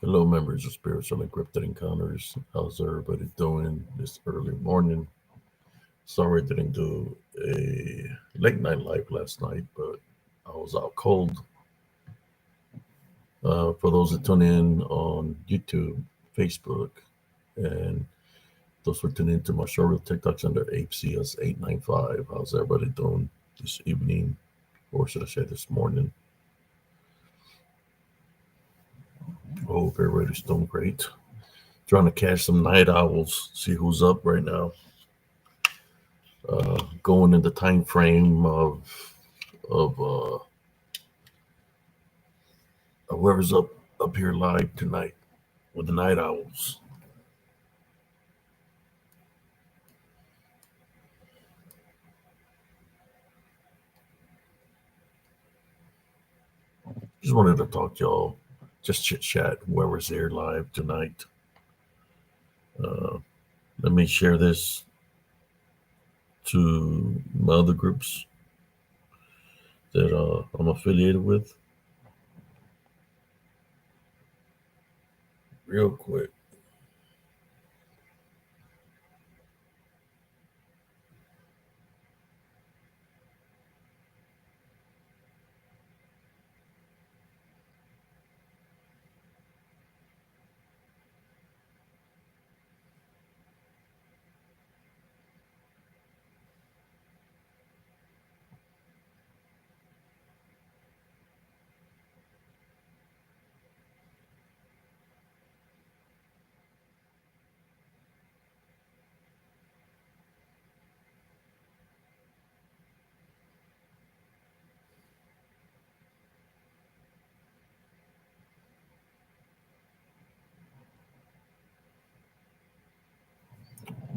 Hello, members of Spiritual Encrypted Encounters. How's everybody doing this early morning? Sorry I didn't do a late night live last night, but I was out cold. For those that tune in on YouTube, Facebook, and those who tune into my show real TikToks under HCS895, how's everybody doing this evening, or should I say this morning? Hope everybody's doing great. Trying to catch some night owls, see who's up right now. Going in the time frame of whoever's up here live tonight with the night owls. Just wanted to talk to y'all, just chit chat. Whoever's here live tonight. Uh, Let me share this to my other groups that I'm affiliated with, real quick.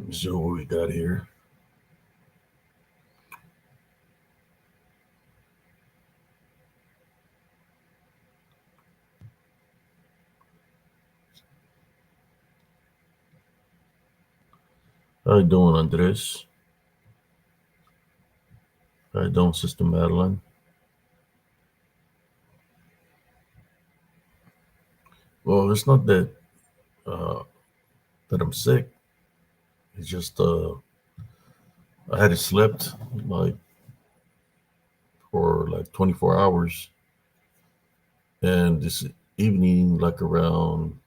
Let me see what we got here. How you doing, Andres? How you doing, Sister Madeline? Well, it's not uh, that I'm sick. It's just I hadn't slept like for like 24 hours, and this evening, like around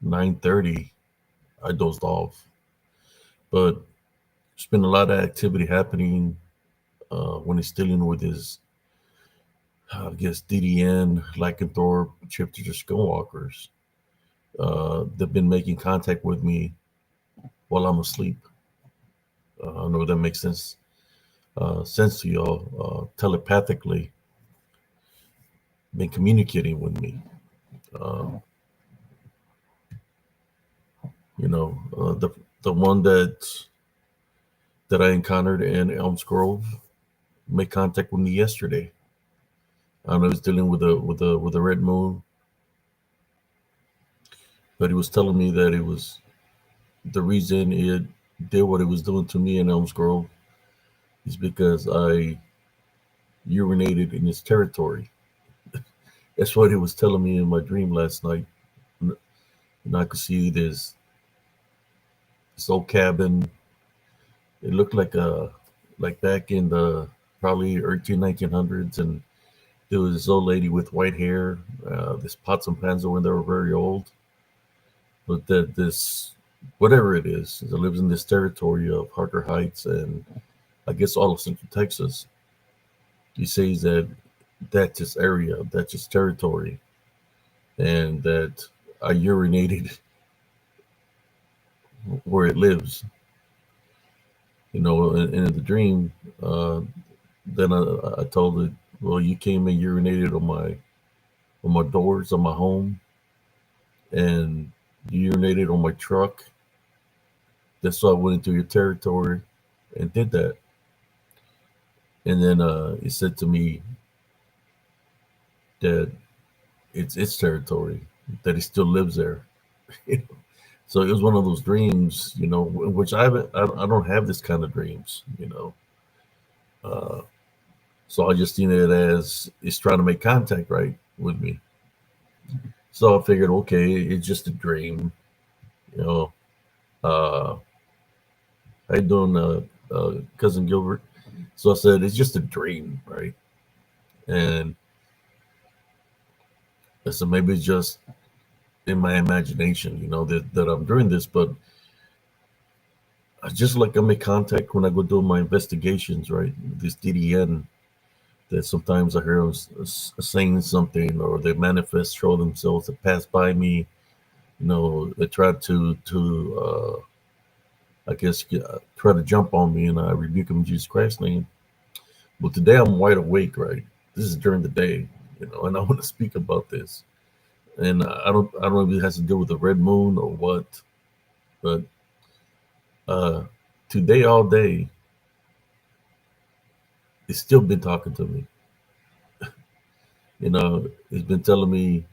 9:30, I dozed off. But there's been a lot of activity happening when he's dealing with his, I guess, DDN, Lycanthrope, chip to the skinwalkers. They've been making contact with me while I'm asleep. I don't know if that makes sense to y'all. Telepathically, been communicating with me. Uh, the one that I encountered in Elms Grove made contact with me yesterday. I don't know, he was dealing with a red moon, but he was telling me that it was the reason it did what it was doing to me in Elms Grove is because I urinated in his territory. That's what he was telling me in my dream last night. And I could see this old cabin. It looked like back in the probably early 1900s, and there was this old lady with white hair. This pots and pans when they were very old, but that this whatever it is, that lives in this territory of Harker Heights and I guess all of Central Texas. He says that that's his area, that's his territory, and that I urinated where it lives. In the dream, uh, then I told it, well, you came and urinated on my doors on my home, and you urinated on my truck. That's why I went into your territory and did that. And then he said to me that it's its territory, that he still lives there. So it was one of those dreams, which I don't have this kind of dreams. Uh, so I just seen it as it's trying to make contact right with me. So I figured, okay, it's just a dream, you know. Uh, how you doing, cousin Gilbert? So I said, it's just a dream, right? And I said, maybe it's just in my imagination, that I'm doing this. But I just like I make contact when I go do my investigations, right? This DDN, that sometimes I hear them saying something, or they manifest, show themselves, that pass by me. They try I guess, try to jump on me, and I rebuke them in Jesus Christ's name. But today I'm wide awake, right? This is during the day, and I want to speak about this. And I don't know if it has to do with the red moon or what, but uh, today all day, it's still been talking to me. It's been telling me,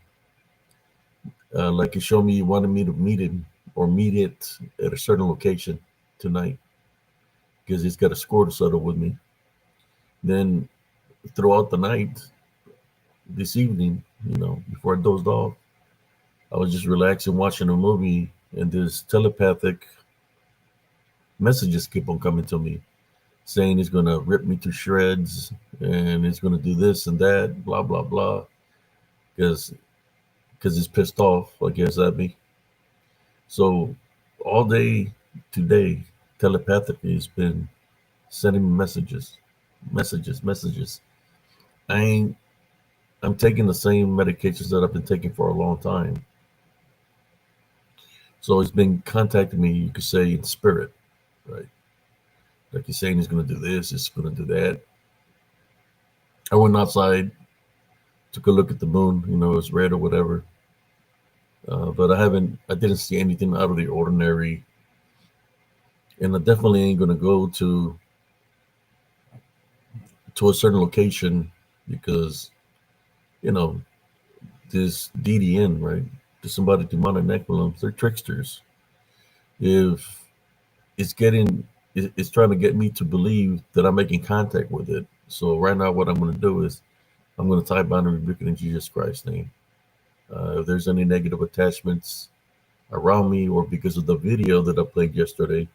like it showed me, he wanted me to meet him or meet it at a certain location tonight because he's got a score to settle with me. Then throughout the night, this evening, before I dozed off, I was just relaxing, watching a movie, and this telepathic messages keep on coming to me, saying he's gonna rip me to shreds and he's gonna do this and that, blah blah blah, because he's pissed off, I guess, at me. So all day today, telepathically, has been sending me messages, messages. I ain't. I'm taking the same medications that I've been taking for a long time. So he's been contacting me, you could say, in spirit, right? Like he's saying he's going to do this, he's going to do that. I went outside, took a look at the moon, it's red or whatever. But I didn't see anything out of the ordinary. And I definitely ain't going to go to a certain location because, you know, this DDN, right? Disembodied demonic necrolums, they're tricksters. If it's getting, it's trying to get me to believe that I'm making contact with it. So right now, what I'm going to do is I'm going to tie bind and rebuke it in Jesus Christ's name. If there's any negative attachments around me or because of the video that I played yesterday,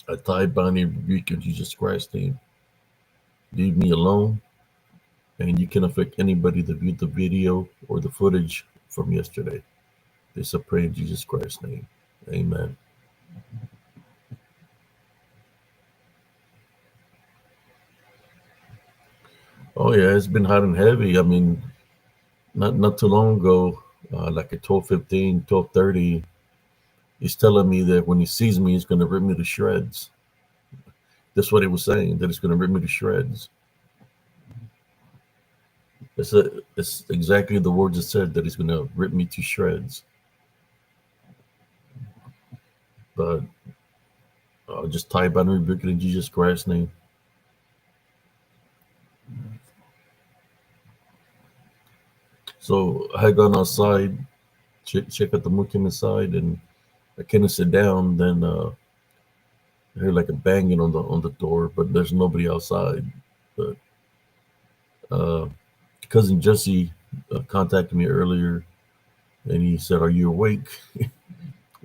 I tie bind and rebuke in Jesus Christ's name. Leave me alone, and you can affect anybody that viewed the video or the footage from yesterday. This I pray in Jesus Christ's name. Amen. Oh yeah, it's been hot and heavy. I mean, not too long ago, like at 12:15, 12:30, he's telling me that when he sees me, he's going to rip me to shreds. That's what he was saying, that he's going to rip me to shreds. It's exactly the words it said, that he's going to rip me to shreds. But I'll just tie bind and rebuke it in Jesus Christ's name. So I had gone outside, check out the moon came inside, and I couldn't sit down. Then I heard like a banging on the door, but there's nobody outside. But uh, cousin Jesse contacted me earlier, and he said, "Are you awake?"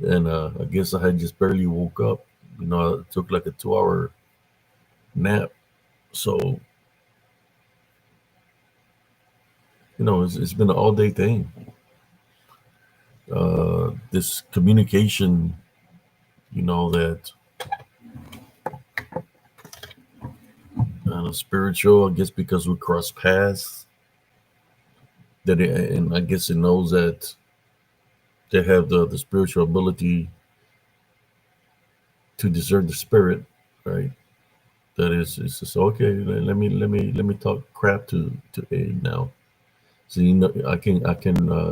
And I guess I had just barely woke up. I took like a 2 hour nap. So it's been an all day thing. This communication, that spiritual. I guess because we cross paths, and I guess it knows that they have the spiritual ability to discern the spirit, right? That is, it's just okay. Let me talk crap to Abe now. So I can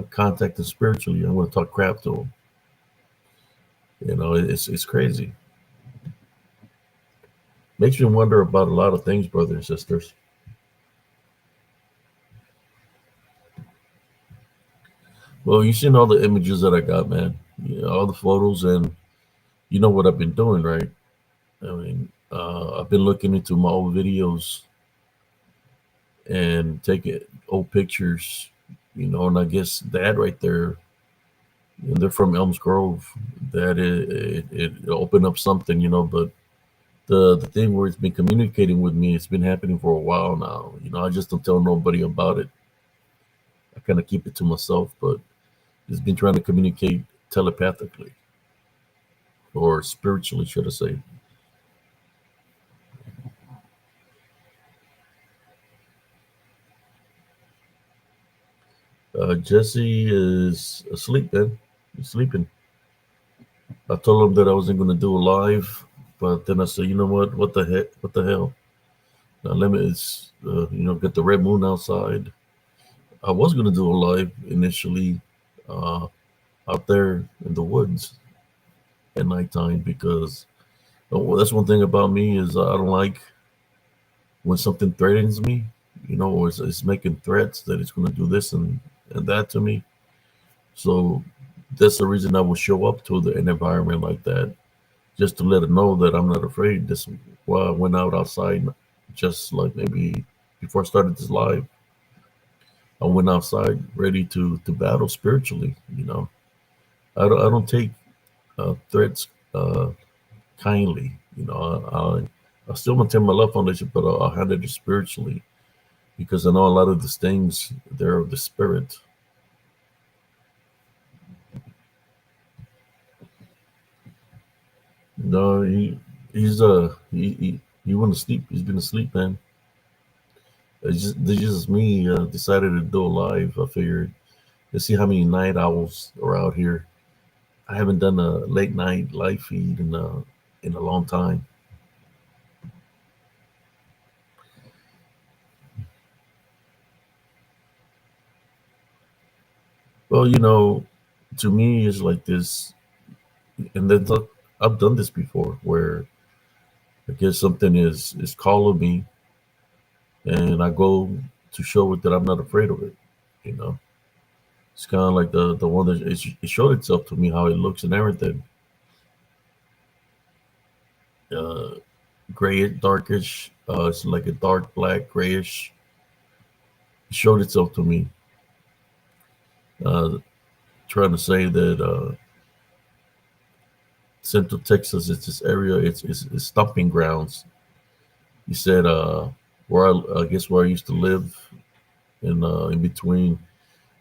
contact him spiritually. I'm going to talk crap to him. It's crazy. Makes me wonder about a lot of things, brothers and sisters. Well, you've seen all the images that I got, man. All the photos, and you know what I've been doing, right? I mean, I've been looking into my old videos and taking old pictures And I guess that right there, and they're from Elms Grove, that it opened up something, but the thing where it's been communicating with me, it's been happening for a while now. I just don't tell nobody about it. I kind of keep it to myself, but it's been trying to communicate telepathically or spiritually, should I say. Jesse is asleep, man. He's sleeping. I told him that I wasn't going to do a live, but then I said, you know what? What the heck? What the hell? Now, it's, get the red moon outside. I was going to do a live initially uh, out there in the woods at nighttime because well, that's one thing about me is I don't like when something threatens me, or it's making threats that it's going to do this and that to me. So that's the reason I will show up to an environment like that, just to let it know that I'm not afraid. This why I went out outside, just like maybe before I started this live. I went outside ready to battle spiritually. I don't take threats kindly. I still maintain my love foundation, but I'll handle it spiritually because I know a lot of these things they're of the spirit. No, he went to sleep. He's been asleep, man. It's just me decided to do a live. I figured let's see how many night owls are out here. I haven't done a late night live feed in a long time. Well, to me it's like this, and then I've done this before where I guess something is calling me, and I go to show it that I'm not afraid of it. You know, it's kind of like the one that it showed itself to me how it looks and everything. Uh, Gray, darkish. It's like a dark black, grayish. It showed itself to me, uh, trying to say that Central Texas is this area. It's stomping grounds. He said, where I guess where I used to live in between.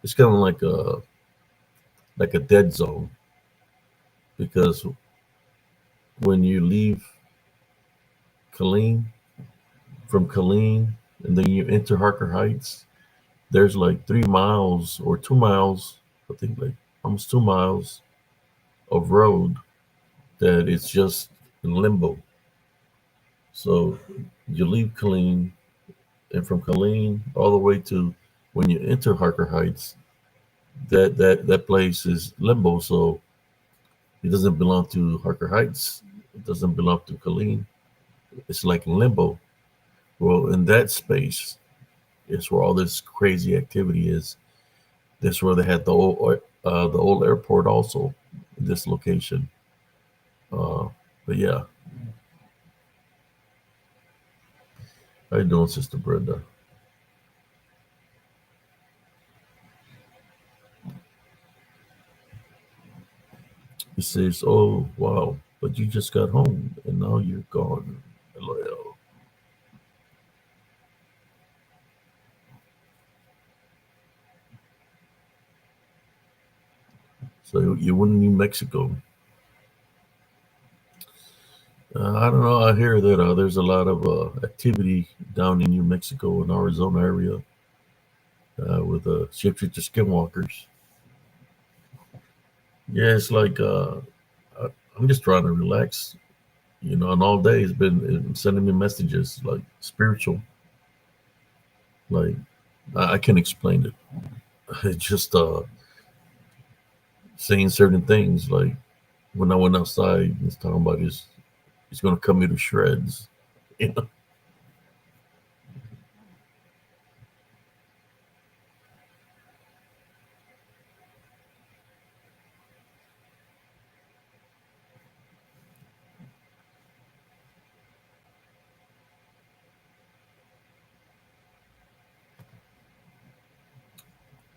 It's kind of like a dead zone because when you leave Killeen from Killeen and then you enter Harker Heights, there's like 3 miles or 2 miles, I think like almost 2 miles of road that it's just in limbo. So you leave Killeen, and from Killeen all the way to when you enter Harker Heights, that place is limbo. So it doesn't belong to Harker Heights. It doesn't belong to Killeen. It's like limbo. Well, in that space is where all this crazy activity is. That's where they had the old airport also in this location. Uh, but yeah, how you doing, Sister Brenda? He says, "Oh wow, but you just got home and now you're gone." LOL. So you went to New Mexico. I don't know. I hear that there's a lot of activity down in New Mexico and Arizona area with shapeshifter skinwalkers. Yeah, it's like I, I'm just trying to relax, and all day it's been sending me messages like spiritual, like I can't explain it. It's just saying certain things, like when I went outside, it's talking about it's gonna cut me to shreds. You know,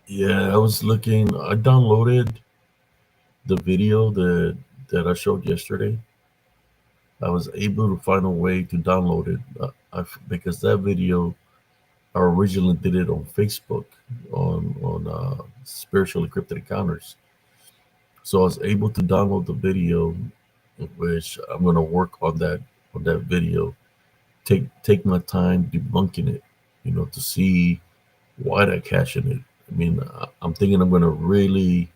Yeah, I was looking. I downloaded the video that I showed yesterday. I was able to find a way to download it because that video I originally did it on Facebook on spiritual encrypted encounters. So I was able to download the video, in which I'm going to work on that video. Take my time debunking it, to see why they're caching it. I mean, I'm thinking I'm going to really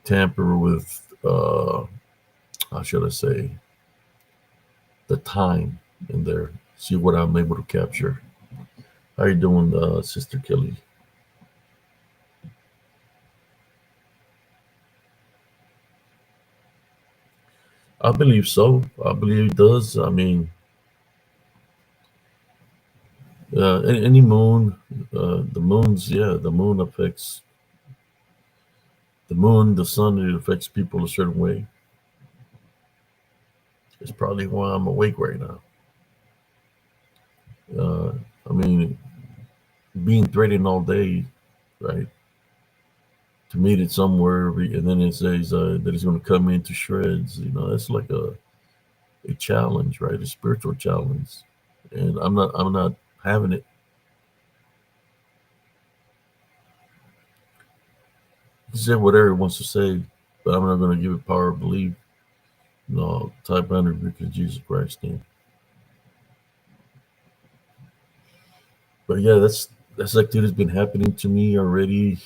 tamper with, how should I say, the time in there. See what I'm able to capture. How you doing, Sister Kelly? I believe so. I believe it does. I mean, any moon, the moon affects the moon, the sun. It affects people a certain way. It's probably why I'm awake right now. Uh, I mean, being threatened all day, right? To meet it somewhere, and then it says that it's going to cut me into shreds. That's like a challenge, right? A spiritual challenge, and I'm not having it. He said whatever he wants to say, but I'm not going to give it power of belief. No, type under because Jesus Christ name. But yeah, that's activity's been happening to me already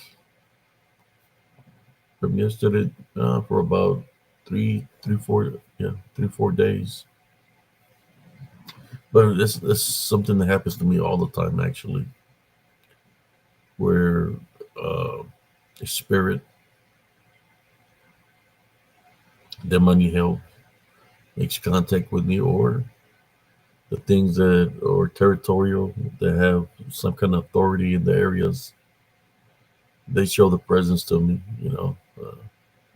from yesterday for about 3, 4 days. But this something that happens to me all the time actually, where uh, a spirit that money help makes contact with me, or the things that are territorial that have some kind of authority in the areas, they show the presence to me.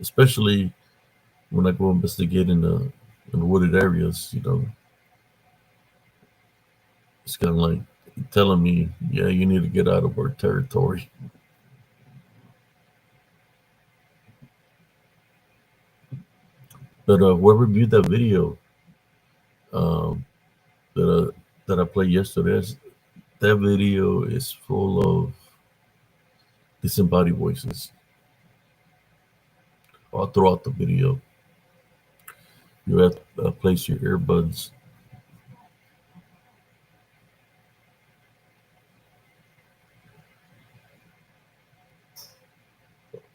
Especially when I go investigate in wooded areas. It's kind of like telling me, yeah, you need to get out of our territory. But whoever viewed that video um, that I played yesterday, that video is full of disembodied voices all throughout the video. You have to place your earbuds.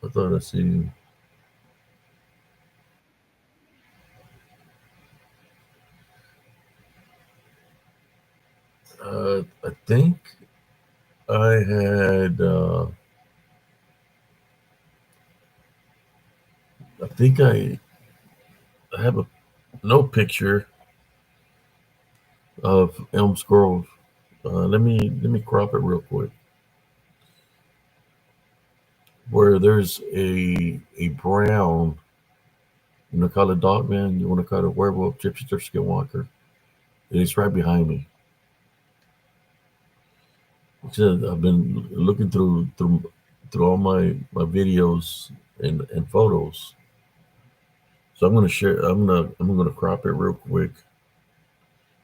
I thought I seen. I think I had. I think I have a no picture of Elm Grove. Let me crop it real quick. Where there's a brown, call it dog man, you want to call it werewolf, gypsy, skinwalker, and it's right behind me. Like I said, I've been looking through all my videos and photos. So I'm gonna share. I'm gonna crop it real quick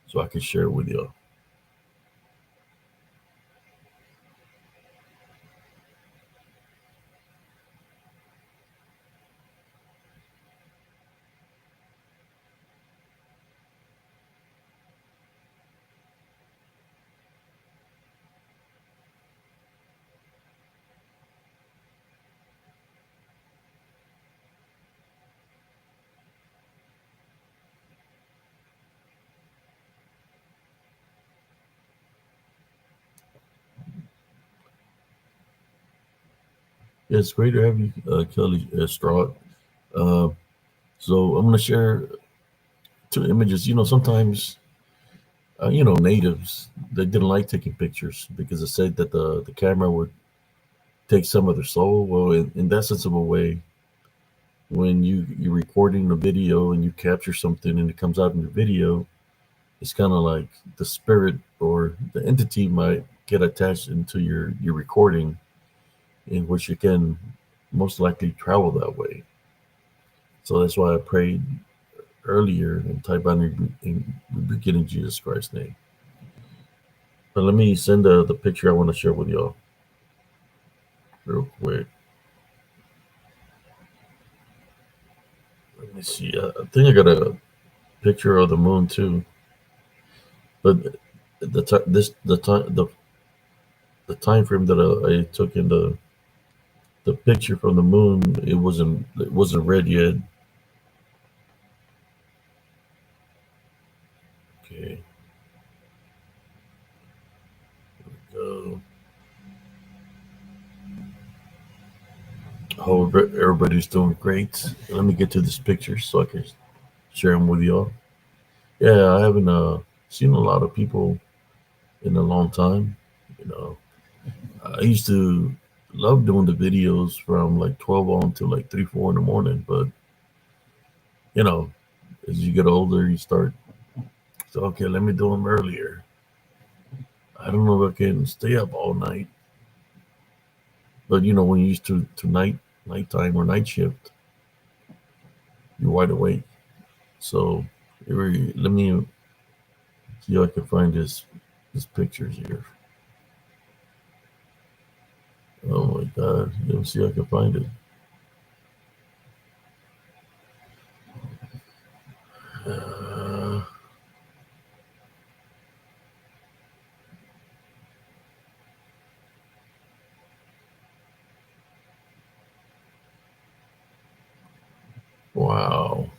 so I can share it with y'all. Yeah, it's great to have you, Kelly Stroud. Uh, so I'm gonna share two images. Sometimes natives they didn't like taking pictures because it said that the camera would take some of their soul. Well, in that sense of a way, when you're recording the video and you capture something and it comes out in the video, it's kind of like the spirit or the entity might get attached into your recording in which you can most likely travel that way. So that's why I prayed earlier and type out in the beginning Jesus Christ's name. But let me send the picture I want to share with y'all real quick. Let me see. I think I got a picture of the moon too. But the time frame that I took in the picture from the moon, it wasn't red yet. Okay, go. Hope everybody's doing great. Let me get to this picture so I can share them with y'all. Yeah, I haven't seen a lot of people in a long time. You know, I used to love doing the videos from like 12 on to like 3, 4 in the morning. But you know, as you get older, you start. So okay, let me do them earlier. I don't know if I can stay up all night, but when you used to nighttime or night shift, you're wide awake. So let me see if I can find this pictures here. Oh my god, let me see if I can find it. Uh, wow,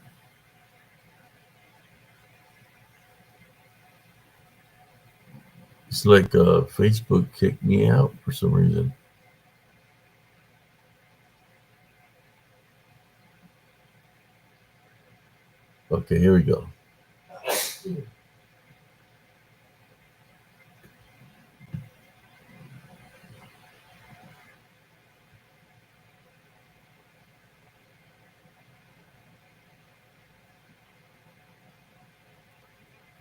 it's like Facebook kicked me out for some reason. Okay, here we go.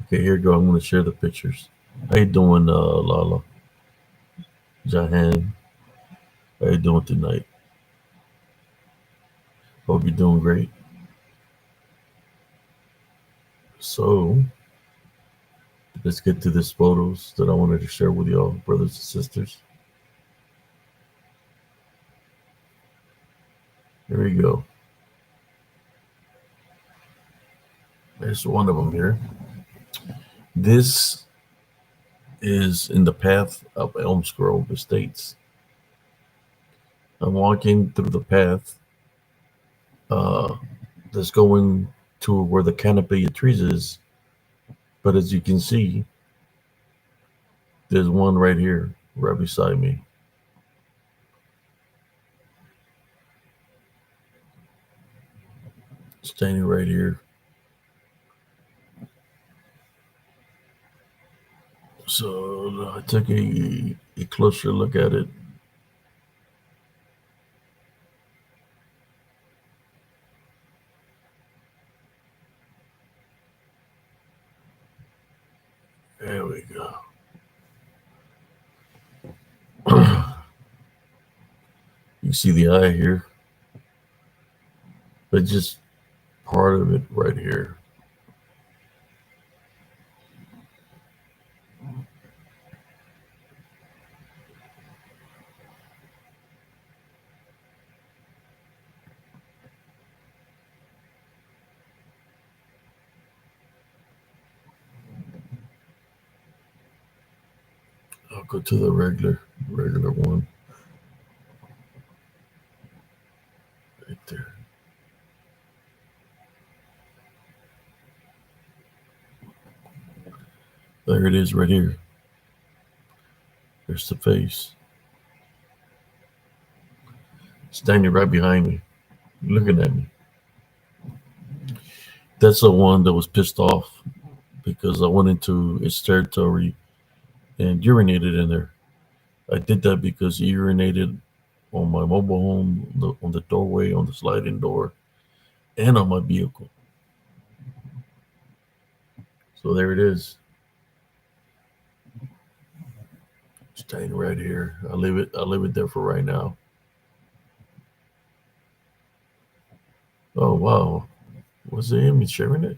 Okay, here we go. I'm going to share the pictures. How you doing, Lala? Jahan, how you doing tonight? Hope you're doing great. So let's get to these photos that I wanted to share with y'all, brothers and sisters. Here we go. There's one of them here. This is in the path of Elms Grove Estates. I'm walking through the path uh, that's going to where the canopy of trees is. But as you can see, there's one right here, right beside me. Standing right here. So I took a closer look at it. There we go. You see the eye here, but just part of it right here. I'll go to the regular one right there. There it is right here. There's the face. Standing right behind me, looking at me. That's the one that was pissed off because I went into its territory and urinated in there. I did that because he urinated on my mobile home, on the doorway, on the sliding door, and on my vehicle. So there it is, staying right here. I leave it there for right now. Oh wow, was it him sharing it?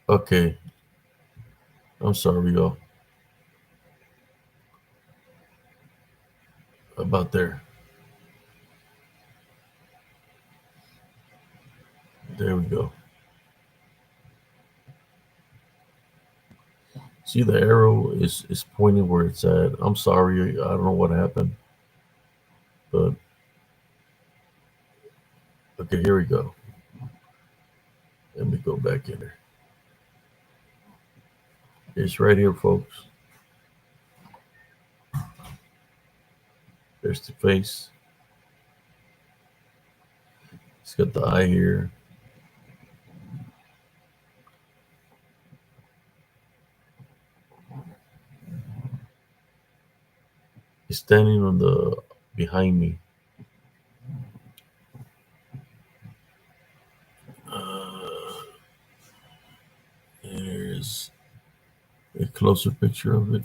Okay, I'm sorry, y'all. About there. There we go. See, the arrow is pointing where it's at. I'm sorry, I don't know what happened, but okay, here we go. Let me go back in there. It's right here, folks. There's the face. It's got the eye here. He's standing on the behind me. Uh, there's a closer picture of it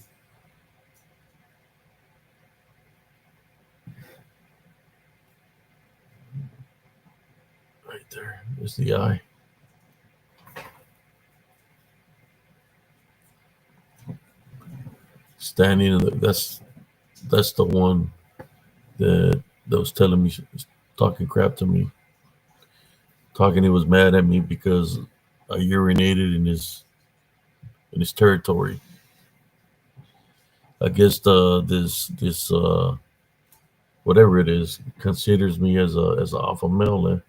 right there. There's the eye. Standing. That's the one that was telling me, talking crap to me, talking he was mad at me because I urinated in his territory. I guess this whatever it is considers me as an alpha male.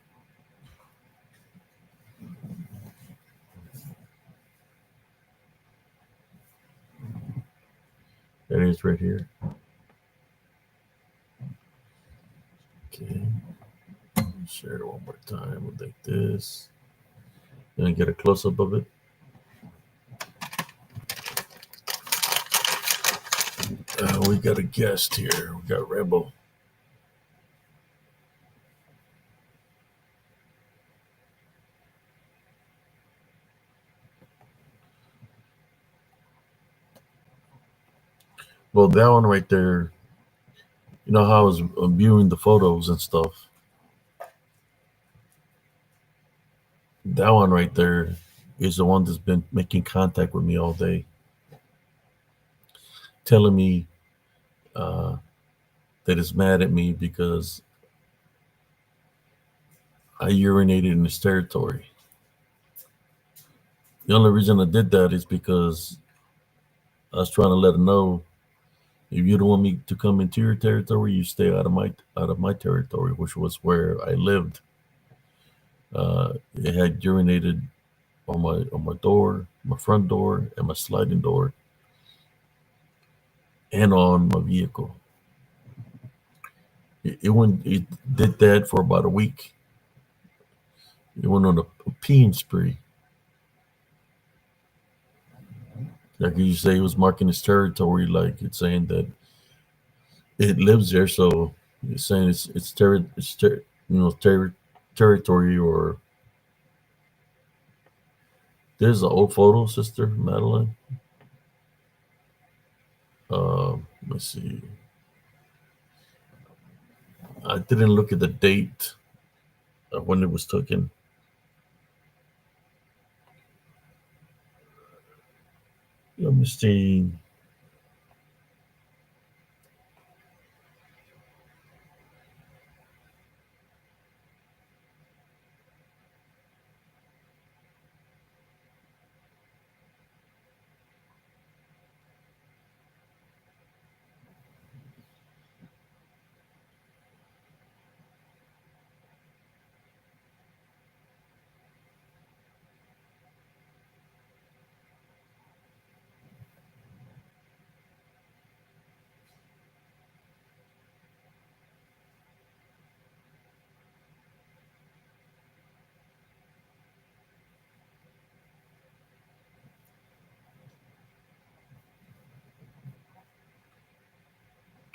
That is right here. Okay, share it one more time like this, and get a close up of it. We got a guest here. We got Rebel. Well, that one right there. You know how I was viewing the photos and stuff. That one right there is the one that's been making contact with me all day, telling me uh, that it's mad at me because I urinated in his territory. The only reason I did that is because I was trying to let him know, if you don't want me to come into your territory, you stay out of my territory, which was where I lived. It had urinated on my door, my front door, and my sliding door, and on my vehicle. It did that for about a week. It went on a peeing spree. Like you say, it was marking his territory, like it's saying that it lives there. So it's saying territory. Or there's an old photo, Sister Madeline. Let's see. I didn't look at the date of when it was taken. Let me see.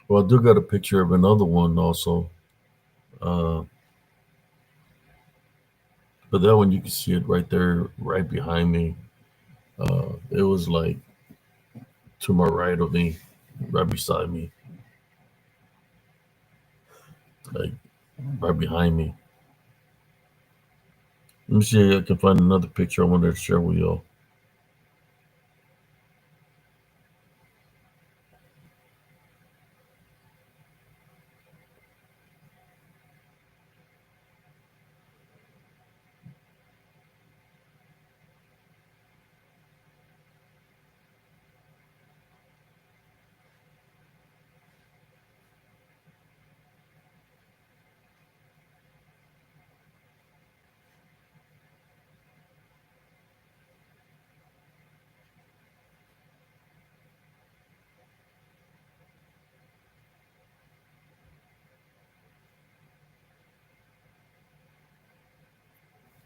Well, I do got a picture of another one also. Uh, but that one you can see it right there, right behind me. It was like to my right of me, right beside me. like right behind me. Let me see if I can find another picture I wanted to share with y'all.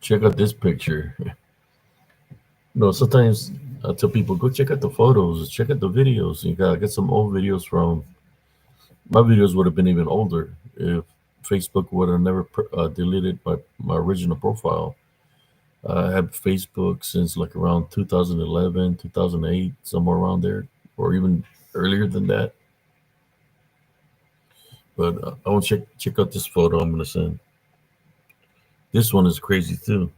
Check out this picture. Sometimes I tell people go check out the photos, check out the videos. You gotta get some old videos from. My videos would have been even older if Facebook would have never deleted my original profile. I had Facebook since like around 2011, 2008, somewhere around there, or even earlier than that. But I want to check out this photo I'm gonna send. This one is crazy too.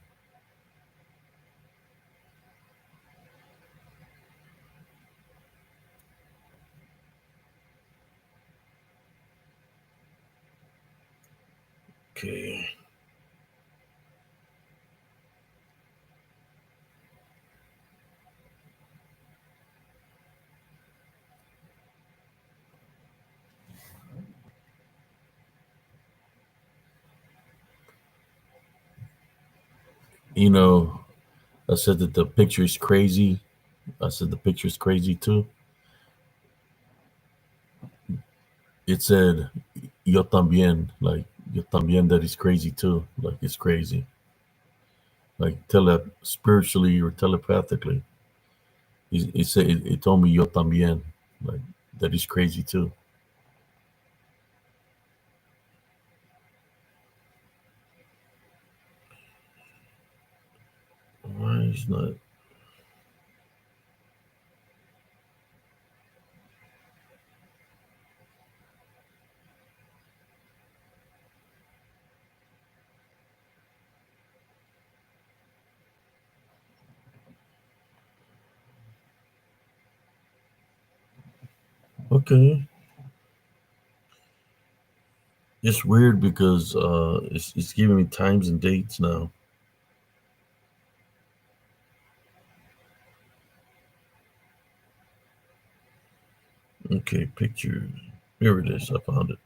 Okay, you know, I said that the picture is crazy. I said the picture is crazy too. It said yo también, like yo también, that is crazy too. Like it's crazy. Like spiritually or telepathically. It told me yo también, like that is crazy too. Why is not okay? It's weird because it's giving me times and dates now. Okay, pictures. Here it is. I found it.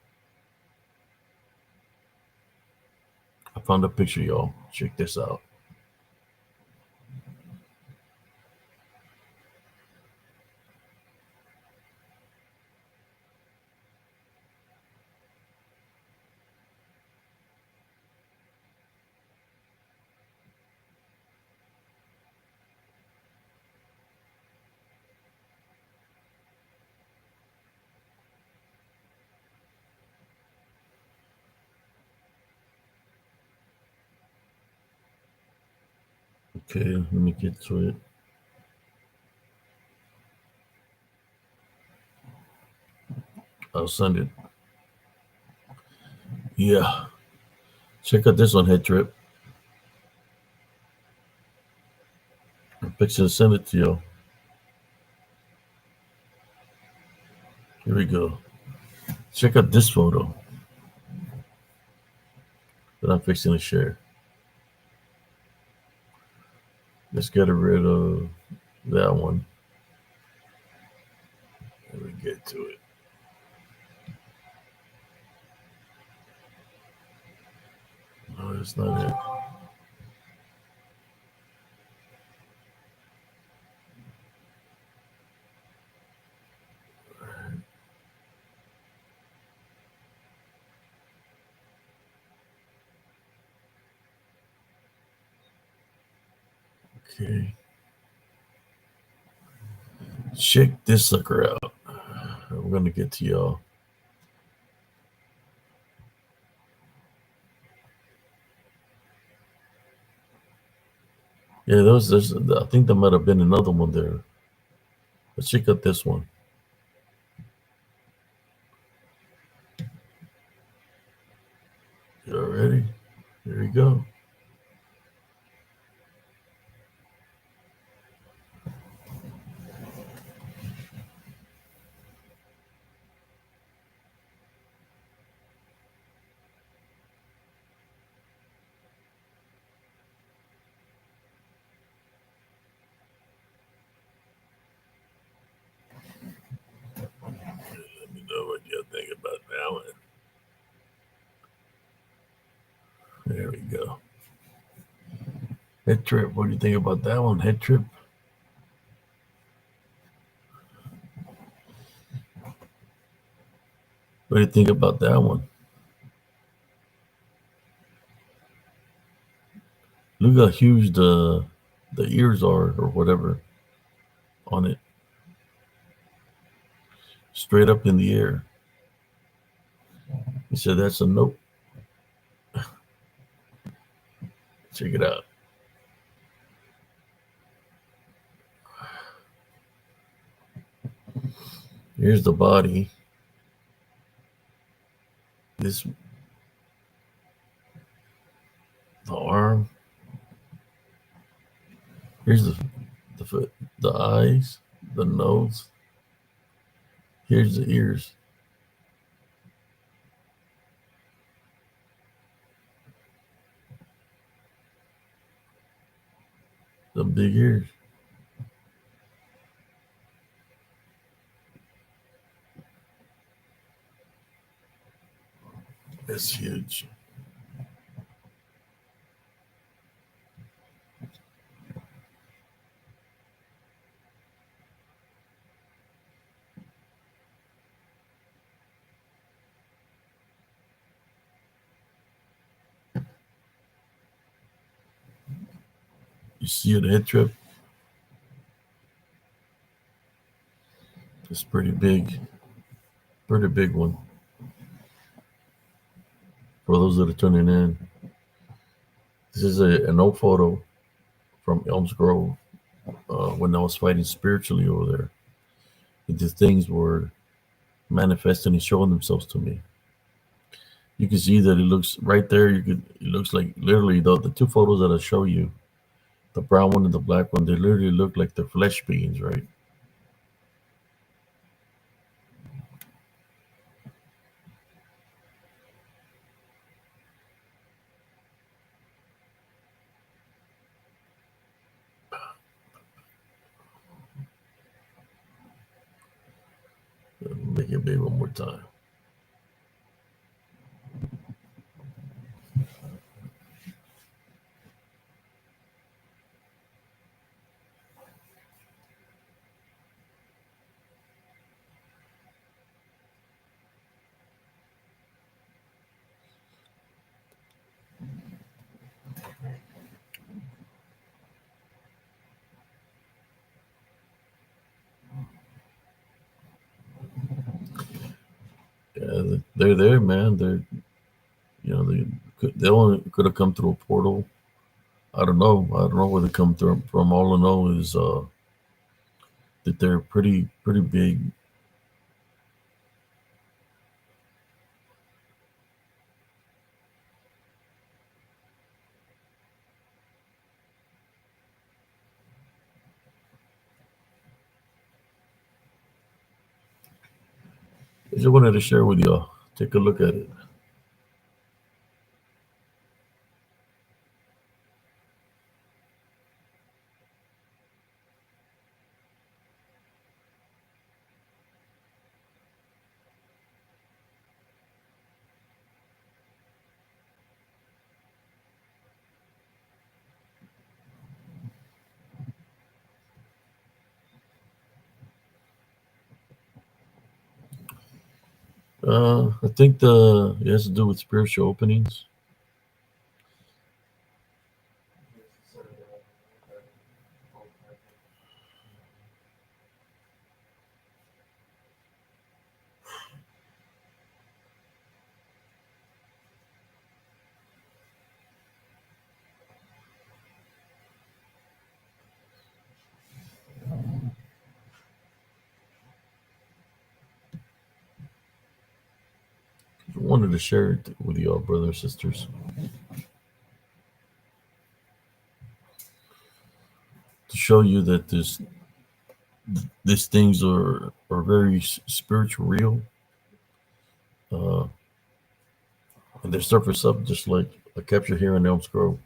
I found a picture, y'all. Check this out. Okay, let me get to it. I'll send it. Yeah. Check out this one, Head Trip. I'm fixing to send it to you. Here we go. Check out this photo that I'm fixing to share. Let's get rid of that one. Let me get to it. No, that's not it. Okay. Check this sucker out. We're gonna get to y'all. Yeah, there's I think there might have been another one there. But check out this one. You all ready? Here we go. Let me know what you think about that one. There we go. Head trip. What do you think about that one? Head trip. What do you think about that one? Look how huge the ears are, or whatever, on it. Straight up in the air. He said that's a nope. Check it out. Here's the body. This the arm. Here's the foot, the eyes, the nose. Here's the ears. The big ears. That's huge. You see it, head trip? It's pretty big. Pretty big one. For those that are tuning in, this is an old photo from Elms Grove when I was fighting spiritually over there. These things were manifesting and showing themselves to me. You can see that it looks right there. It looks like literally the two photos that I show you, the brown one and the black one, they literally look like they're flesh beings, right? Make it big one more time. Yeah, they're there, man. They only could have come through a portal. I don't know. I don't know where they come through from. All I know is that they're pretty big. I just wanted to share with y'all. Take a look at it. I think it has to do with spiritual openings. wanted to share it with y'all, brothers and sisters, to show you that these things are very spiritual, real, uh, and they surface up just like a capture here in Elm's Grove.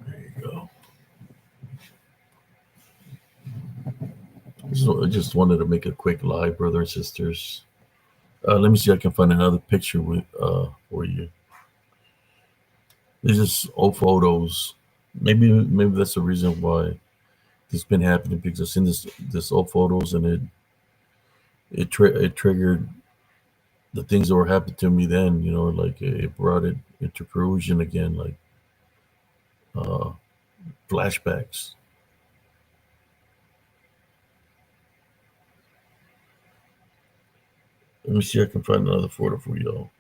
There you go. So I just wanted to make a quick live, brothers and sisters. Let me see if I can find another picture with for you. These just old photos. Maybe that's the reason why this been happening, because I've seen this old photos, and it triggered the things that were happening to me then. Like it brought it into fruition again, like uh, flashbacks. Let me see if I can find another photo for y'all.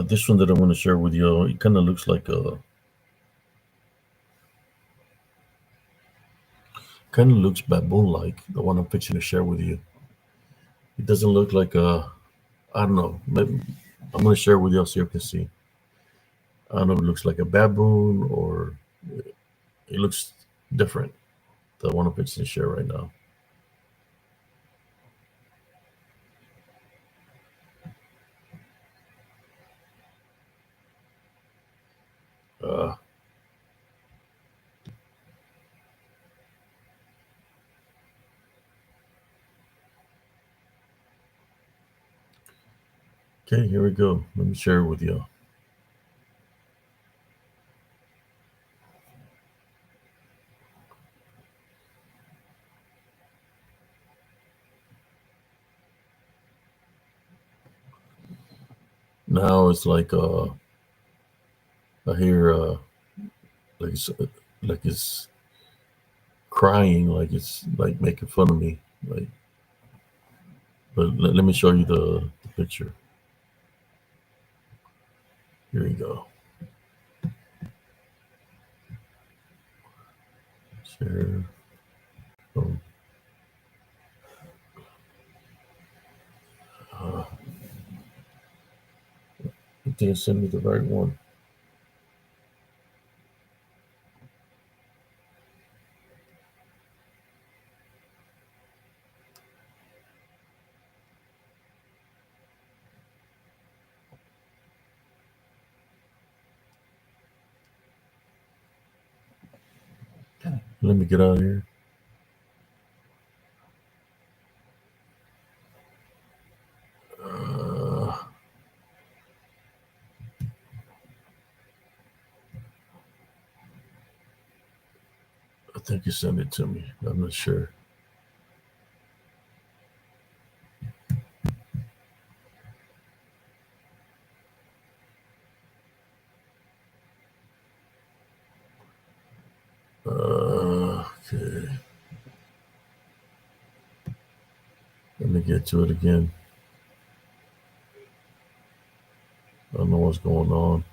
This one that I want to share with y'all, it kind of looks baboon-like. The one I'm fixing to share with you. It doesn't look like a. I don't know. Maybe, I'm gonna share with y'all so you can see. I don't know if it looks like a baboon or it looks different. The one I'm fixing to share right now. Uh, okay, here we go. Let me share it with y'all. Now it's like I hear like it's crying, like it's like making fun of me. Like, but let me show you the picture. Here we go. Share. Oh, it didn't send me the right one. Let me get out of here. Uh, I think you sent it to me. I'm not sure. Okay. Let me get to it again. I don't know what's going on.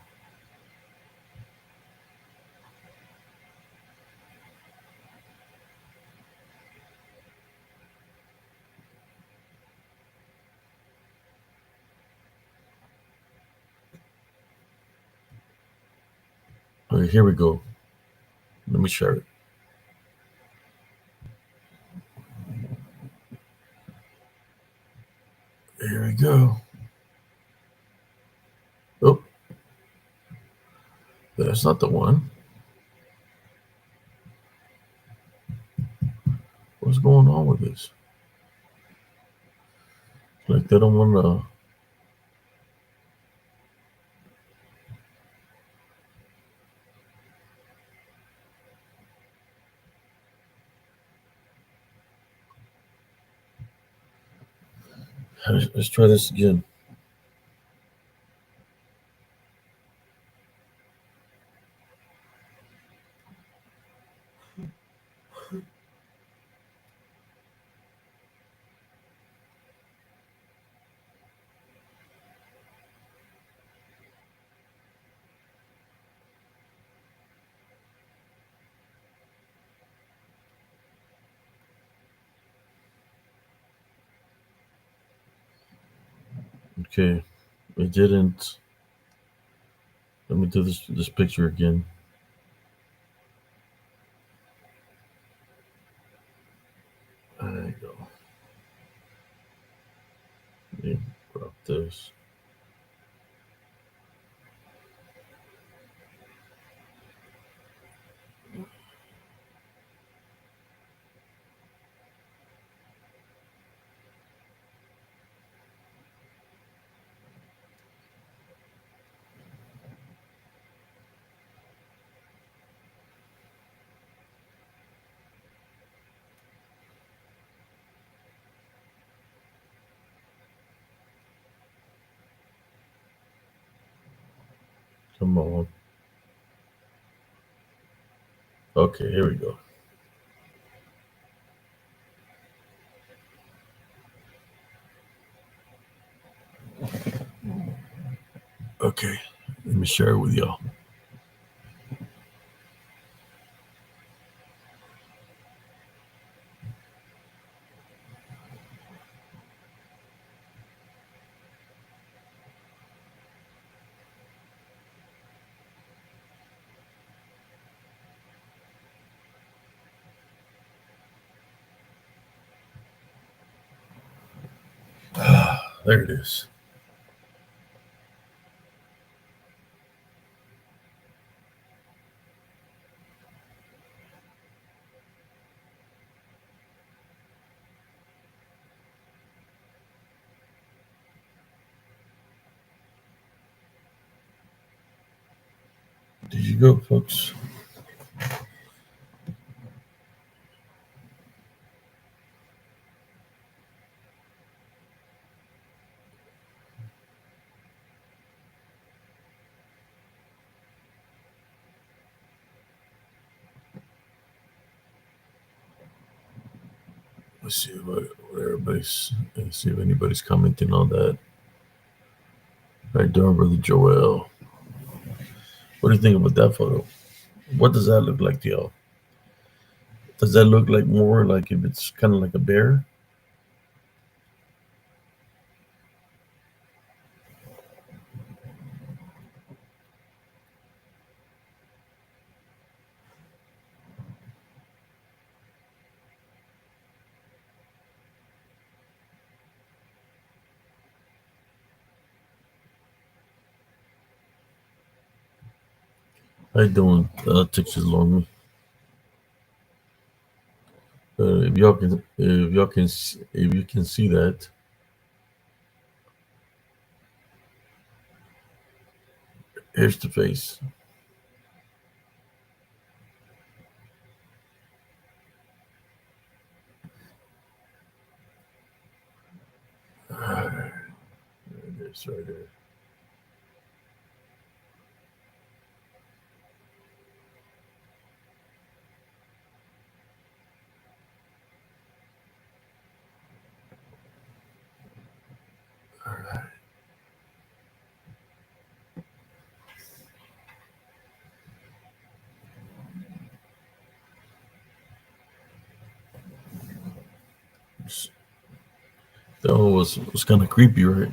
Okay, here we go. Let me share it. Here we go. Oh, that's not the one. What's going on with this? Like they don't want to. Let's try this again. Okay, it didn't. Let me do this picture again. There you go. Let me crop this. Come on. Okay, here we go. Okay, let me share it with y'all. There it is. There you go, folks. Let's see what everybody's. Let's see if anybody's commenting on that. How you doing, brother Joel? What do you think about that photo? What does that look like to y'all? Does that look like more like if it's kind of like a bear? How you doing, Texas Lonely? If you can see that, here's the face. There it is, right there. All right. That one was kind of creepy, right?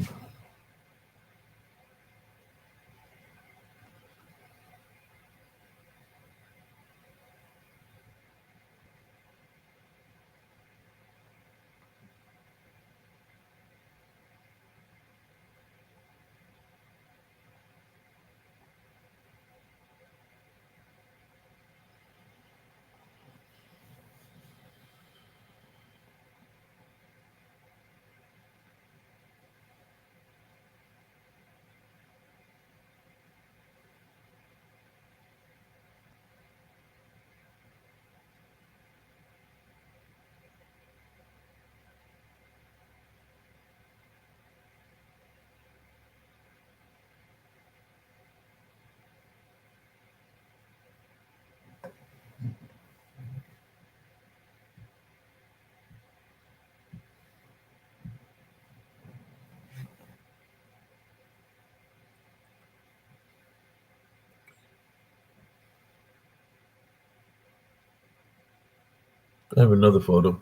I have another photo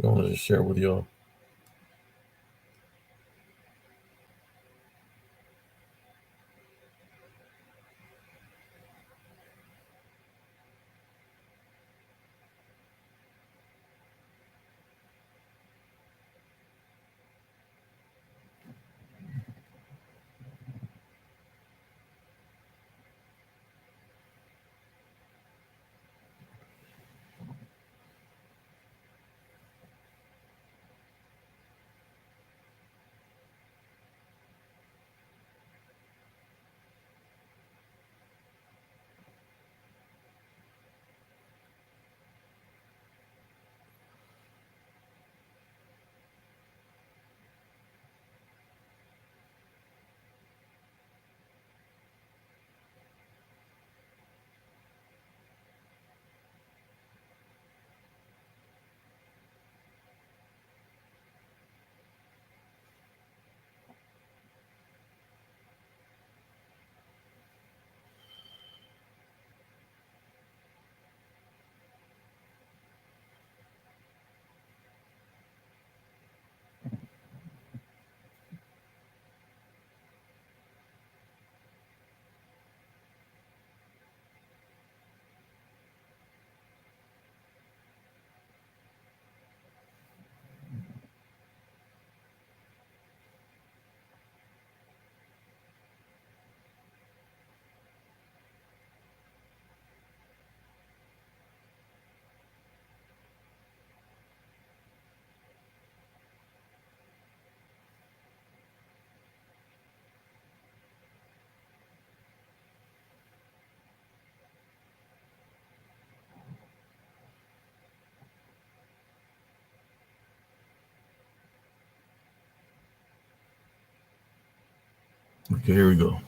I wanted to share with y'all. Okay, here we go.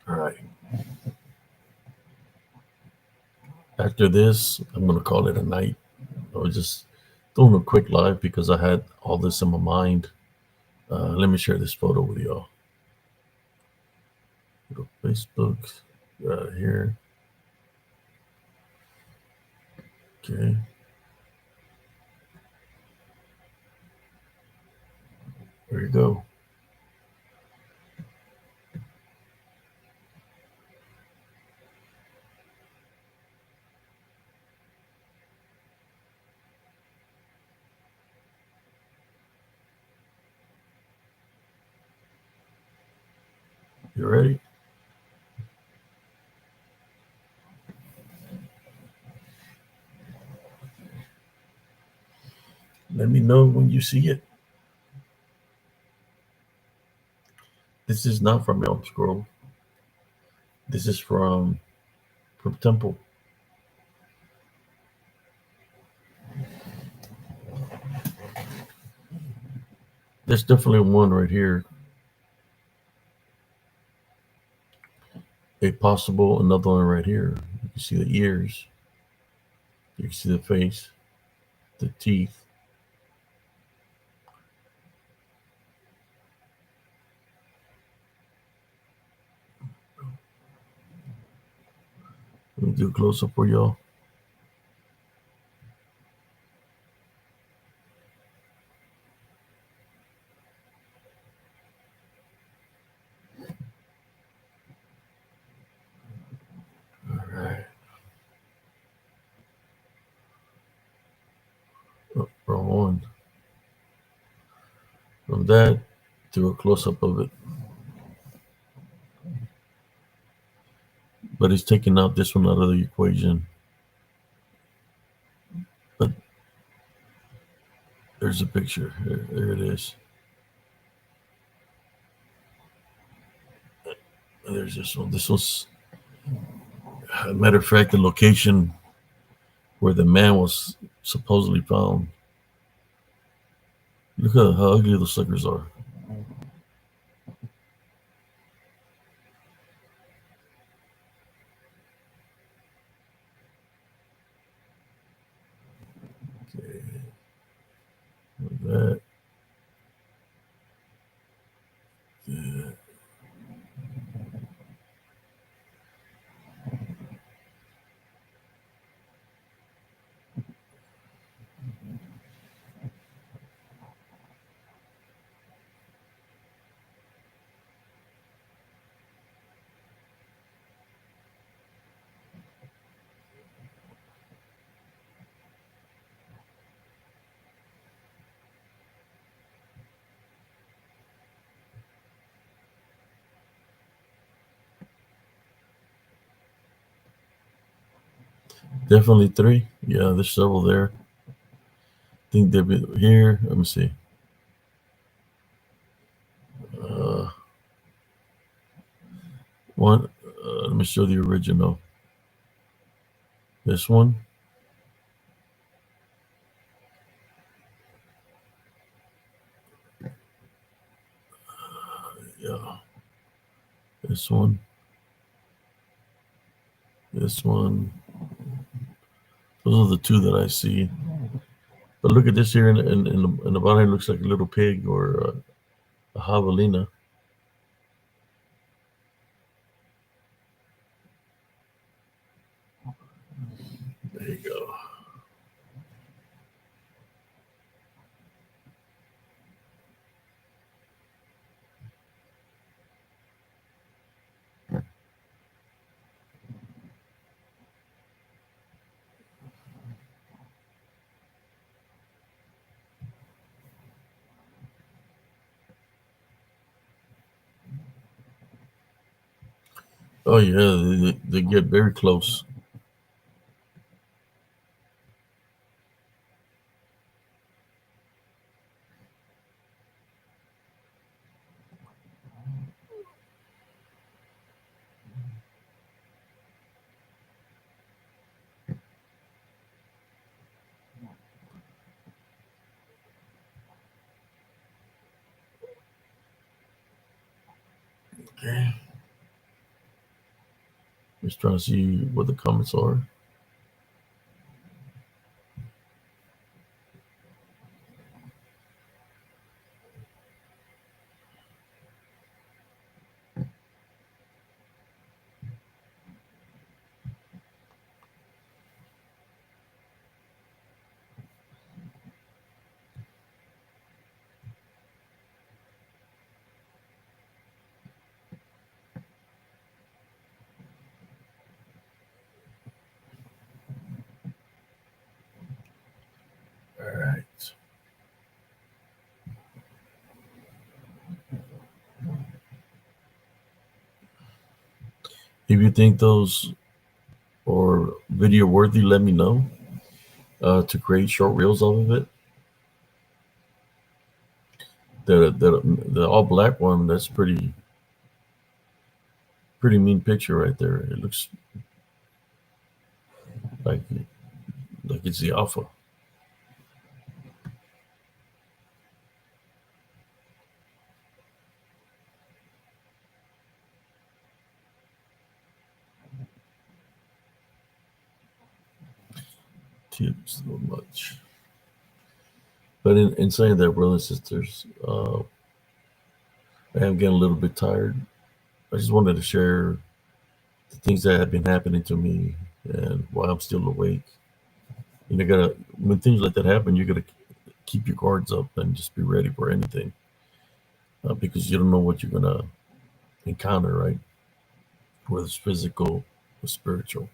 All right. After this, I'm going to call it a night. I was just doing a quick live because I had all this in my mind. Let me share this photo with y'all. Go to Facebook right here. Okay. There you go. You ready? Let me know when you see it. This is not from Elm Scroll. This is from Temple. There's definitely one right here. A possible another one right here. You can see the ears. You can see the face, the teeth. Let me do a close up for y'all. All right. Oh, wrong one. From that to a close up of it. But he's taking out this one out of the equation. But There's a picture. There it is. There's this one. This was, matter of fact, the location where the man was supposedly found. Look at how ugly the suckers are. Okay, like that. Yeah. Definitely three. Yeah, there's several there. I think they'll be here. Let me see. Uh, one. Let me show the original. This one. Yeah. This one. This one. Those are the two that I see. But look at this here in the bottom. It looks like a little pig or a javelina. There you go. Oh yeah, they get very close. Okay. Just trying to see what the comments are. All right. If you think those are video worthy, let me know. To create short reels off of it. The all black one, that's pretty mean picture right there. It looks like it's the alpha. Too so much. But in saying that, brothers and sisters, I am getting a little bit tired. I just wanted to share the things that have been happening to me and why I'm still awake. And you gotta, when things like that happen, you gotta keep your guards up and just be ready for anything, because you don't know what you're gonna encounter, right? Whether it's physical or spiritual.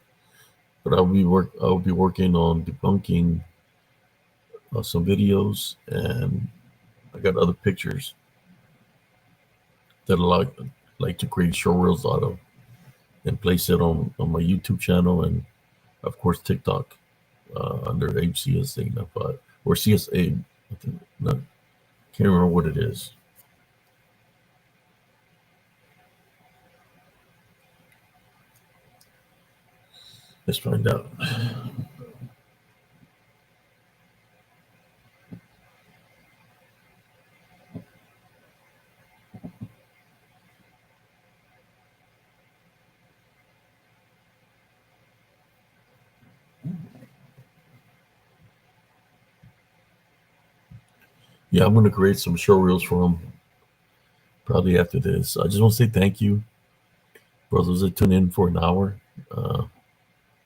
But I'll be working on debunking some videos, and I got other pictures that I like to create short reels out of and place it on my YouTube channel and of course TikTok, under HCS 895 or CS8 I think, no, can't remember what it is. Let's find out. Yeah, I'm gonna create some show reels for them probably after this. I just want to say thank you, brothers, that tune in for an hour. Uh,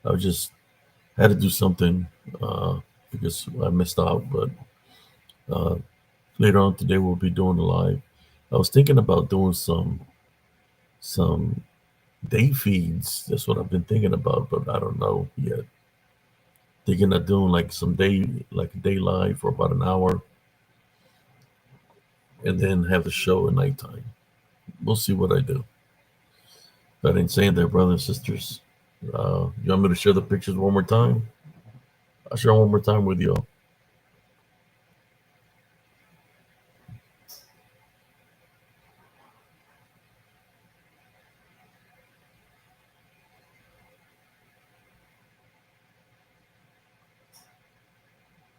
I just had to do something because I missed out, but uh, later on today we'll be doing a live. I was thinking about doing some day feeds. That's what I've been thinking about, but I don't know yet. Thinking of doing like some day, like a day live for about an hour, and then have the show at nighttime. We'll see what I do. But in saying that, brothers and sisters, you want me to share the pictures one more time? I'll share one more time with you all.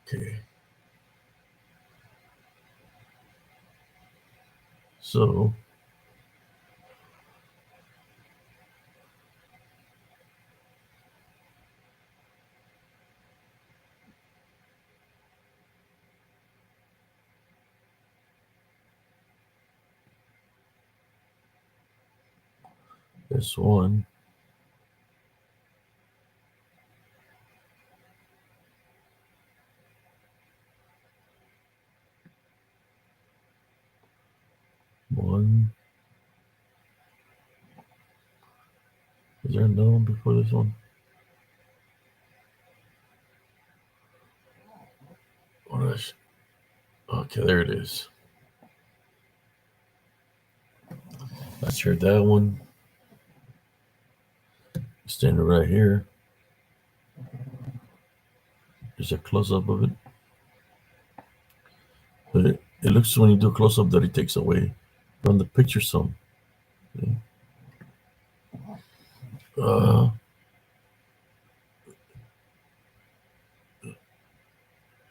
Okay. So this one. One. Is there another one before this one? Oh, okay, there it is. I shared that one. Standing right here. There's a close up of it. But it looks when you do a close up that it takes away from the picture some. Okay. Uh,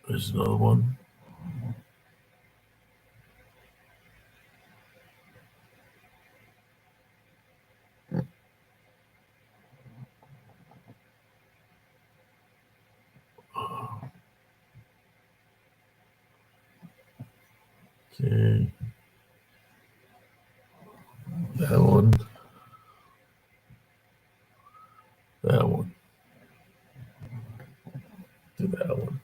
there's another one. Okay. That one. That one. Do that one.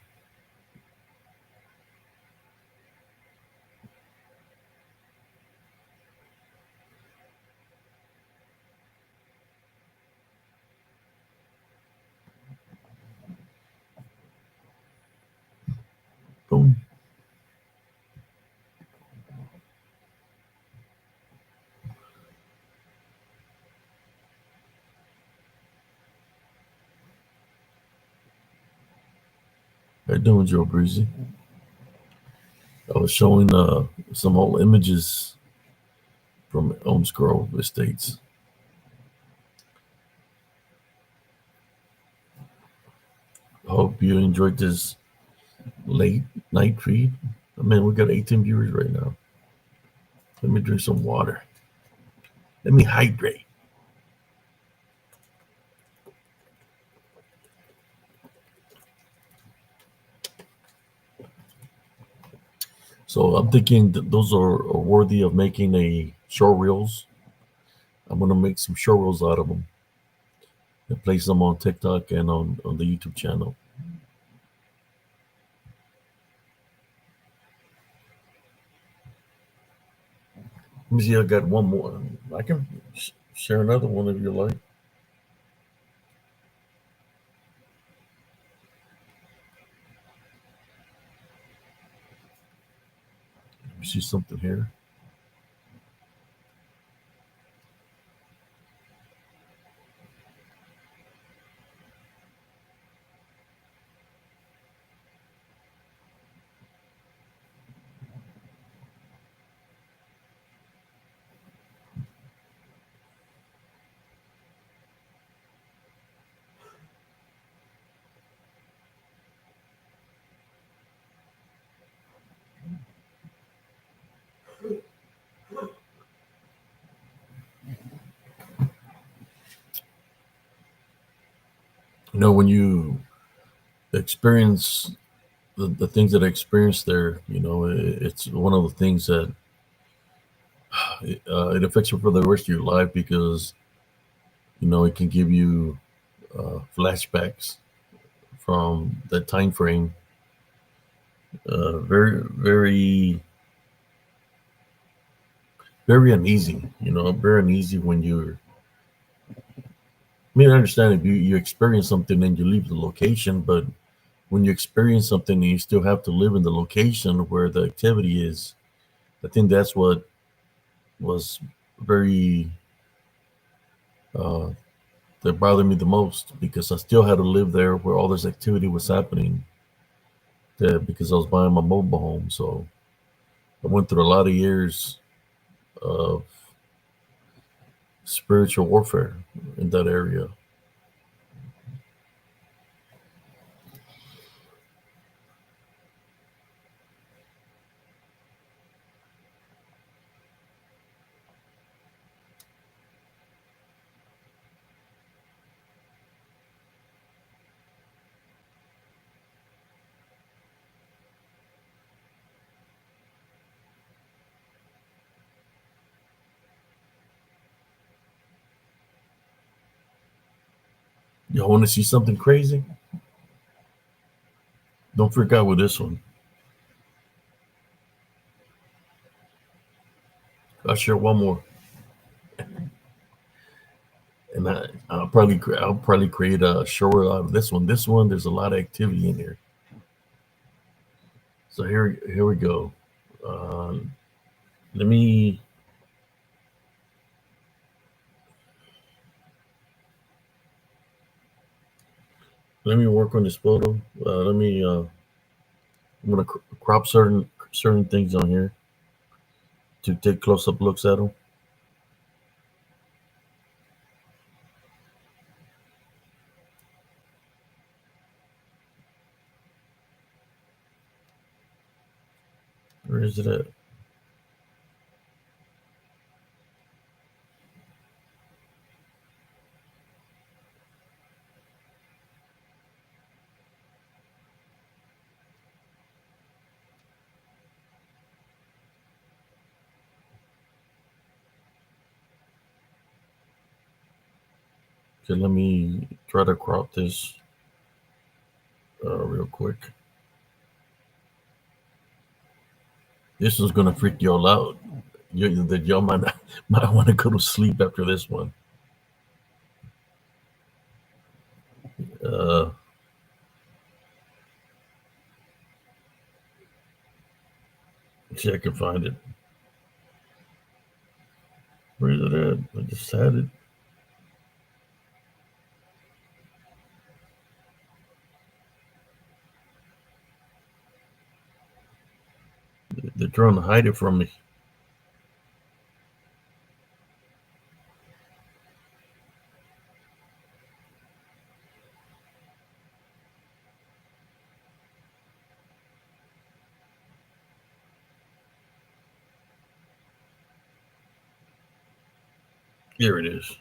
Boom. How you doing, Joe Breezy? I was showing some old images from Elms Grove Estates. I hope you enjoyed this late night feed. I mean, we got 18 viewers right now. Let me drink some water. Let me hydrate. So I'm thinking that those are worthy of making a show reels. I'm gonna make some show reels out of them and place them on TikTok and on the YouTube channel. Let me see. I got one more. I can share another one if you like. Let me see something here. When you experience the things that I experienced there, it's one of the things that it affects you for the rest of your life because it can give you flashbacks from that time frame. Very, very, very uneasy. Very uneasy when you're. I mean, I understand if you experience something and you leave the location, but when you experience something and you still have to live in the location where the activity is, I think that's what was very uh, that bothered me the most because I still had to live there where all this activity was happening. That because I was buying my mobile home, so I went through a lot of years of spiritual warfare in that area. Y'all want to see something crazy? Don't freak out with this one. I'll share one more, and I'll probably create a short out of this one. This one, there's a lot of activity in here. So here we go. Um, let me let me work on this photo. Let me. I'm gonna crop certain things on here to take close up looks at them. Where is it at? Okay, let me try to crop this real quick. This is gonna freak y'all out. That y'all might not, might want to go to sleep after this one. Uh, see if I can find it. Where is it at? I just had it. They're trying to hide it from me. Here it is.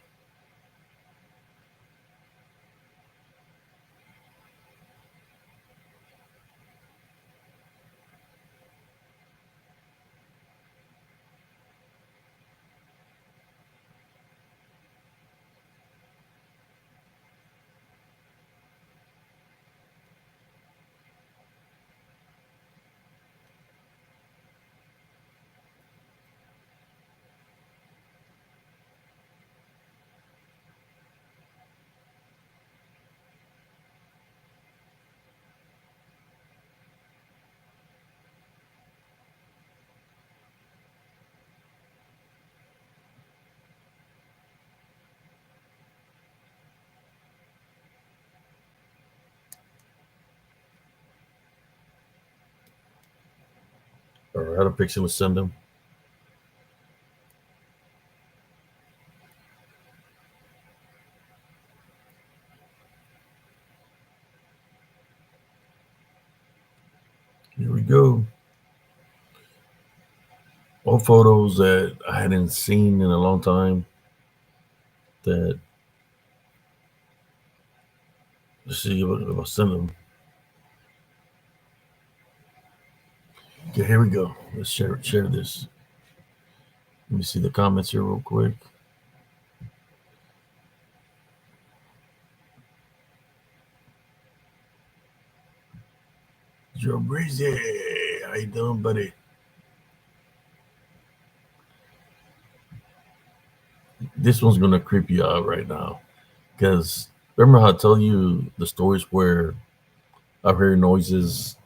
Or how to pixel and send them. Here we go. All photos that I hadn't seen in a long time. That Let's see if I send them. Okay, here we go. Let's share this. Let me see the comments here real quick. Joe Breezy, how you doing, buddy? This one's gonna creep you out right now, because remember how I tell you the stories where I hear noises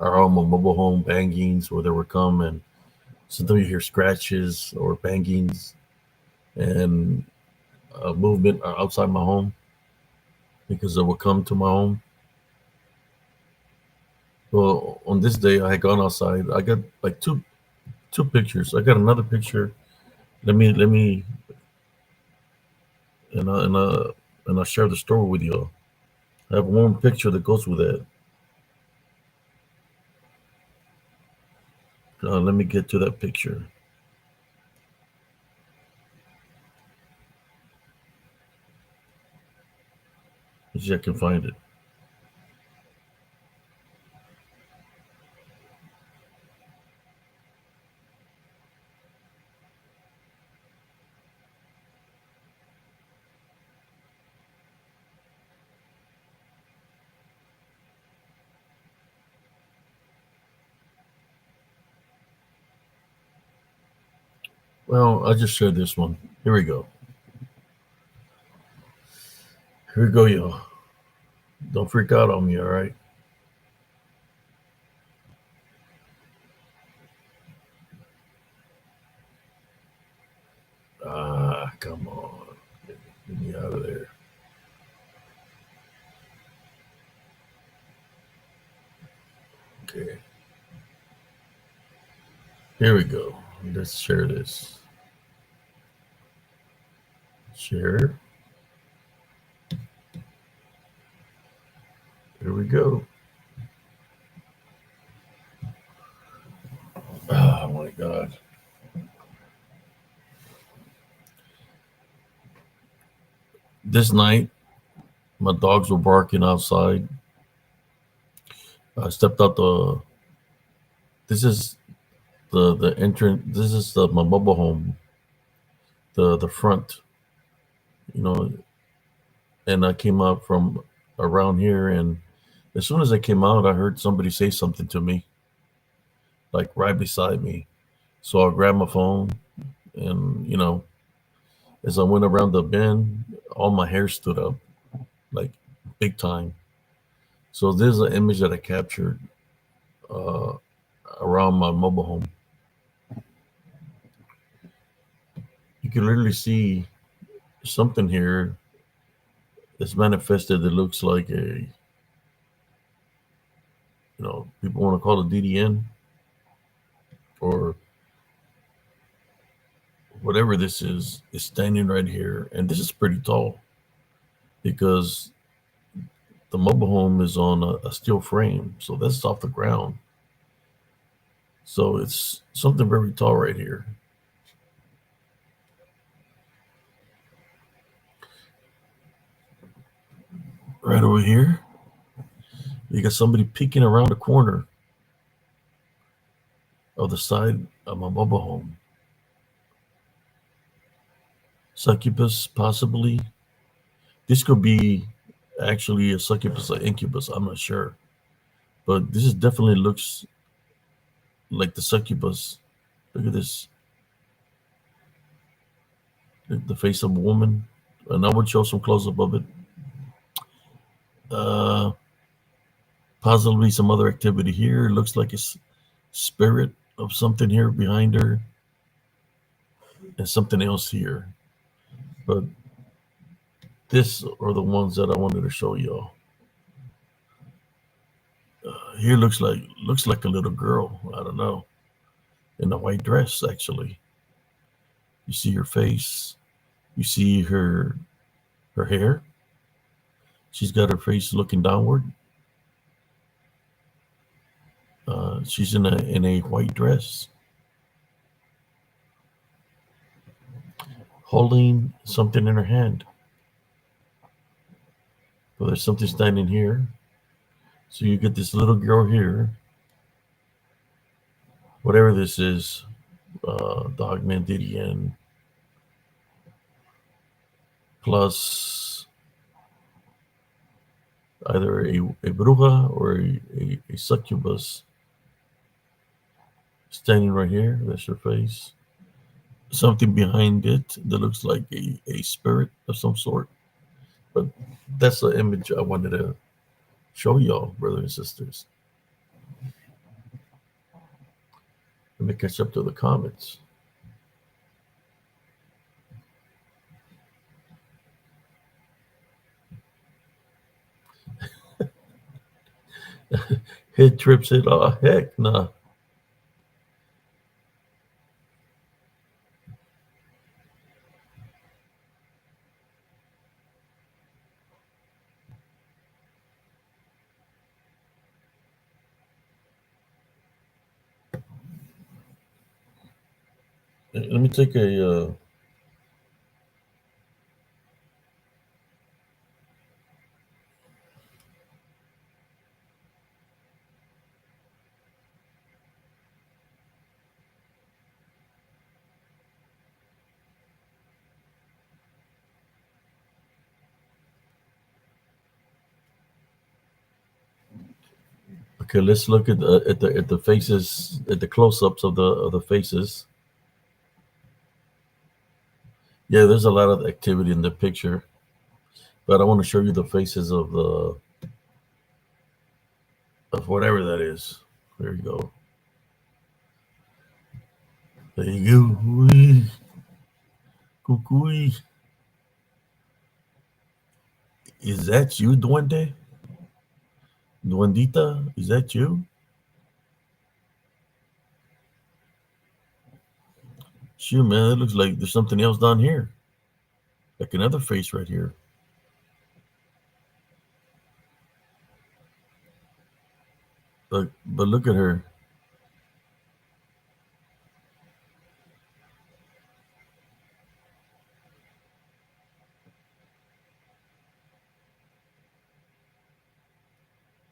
around my mobile home, bangings, where they would come, and sometimes you hear scratches or bangings and a movement outside my home because they would come to my home. Well, on this day, I had gone outside. I got like two pictures. I got another picture. Let me and I'll share the story with you. I have one picture that goes with that. Let me get to that picture. Let's see if I can find it. Well, I just shared this one. Here we go. Here we go, y'all. Don't freak out on me, all right? Ah, come on. Get me out of there. Okay. Here we go. Let's share this. Share. Here we go. Oh my God. This night, my dogs were barking outside. I stepped out the. This is the entrance. This is my mobile home. The front, you know, and I came out from around here, and as soon as I came out, I heard somebody say something to me, like right beside me. So I grabbed my phone, and as I went around the bend, all my hair stood up, like big time. So this is an image that I captured uh, around my mobile home. You can literally see something here that's manifested that looks like people want to call it DDN or whatever this is standing right here. And this is pretty tall because the mobile home is on a steel frame. So that's off the ground. So it's something very tall right here. Right over here, you got somebody peeking around the corner of the side of my mobile home. Succubus, possibly. This could be actually a succubus or incubus. I'm not sure. But this is definitely looks like the succubus. Look at this. The face of a woman. And I would show some close up of it. Uh, Possibly some other activity here. It looks like it's spirit of something here behind her and something else here. But this are the ones that I wanted to show y'all. Here looks like a little girl. I don't know, in a white dress. Actually, you see her face. You see her hair. She's got her face looking downward. She's in a white dress, holding something in her hand. But there's something standing here. So you get this little girl here, whatever this is, Dogman DDN plus either a bruja or a succubus standing right here. That's her face. Something behind it that looks like a spirit of some sort. But that's the image I wanted to show y'all, brothers and sisters. Let me catch up to the comments. Head trips it. Oh, heck nah. Let me take a. Okay, let's look at the faces, at the close-ups of the faces. Yeah, there's a lot of activity in the picture, but I want to show you the faces of whatever that is. There you go. There you go. Cucuy. Is that you, Duende? Duendita? Is that you? Shoot, man, it looks like there's something else down here. Like another face right here. But look at her.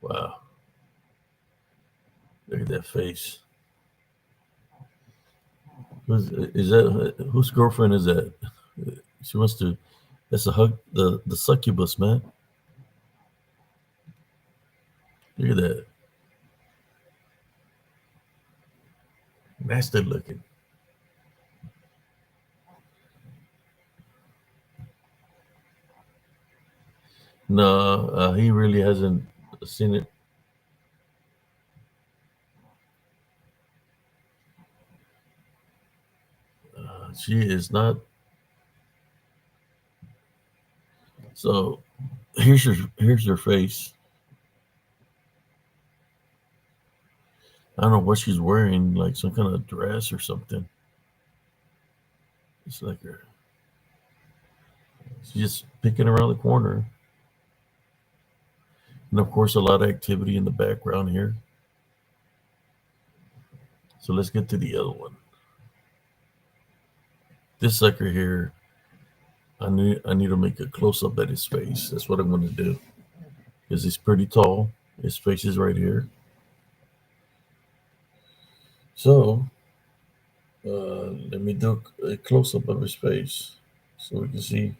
Wow. Look at that face. Whose girlfriend is that? She wants to. That's the succubus, man. Look at that. Nasty looking. No, he really hasn't seen it. She is not. So here's her face. I don't know what she's wearing, like some kind of dress or something. It's like her. She's just picking around the corner. And of course, a lot of activity in the background here. So let's get to the other one. This sucker here, I need to make a close up at his face. That's what I'm going to do. Because he's pretty tall. His face is right here. So let me do a close up of his face so we can see.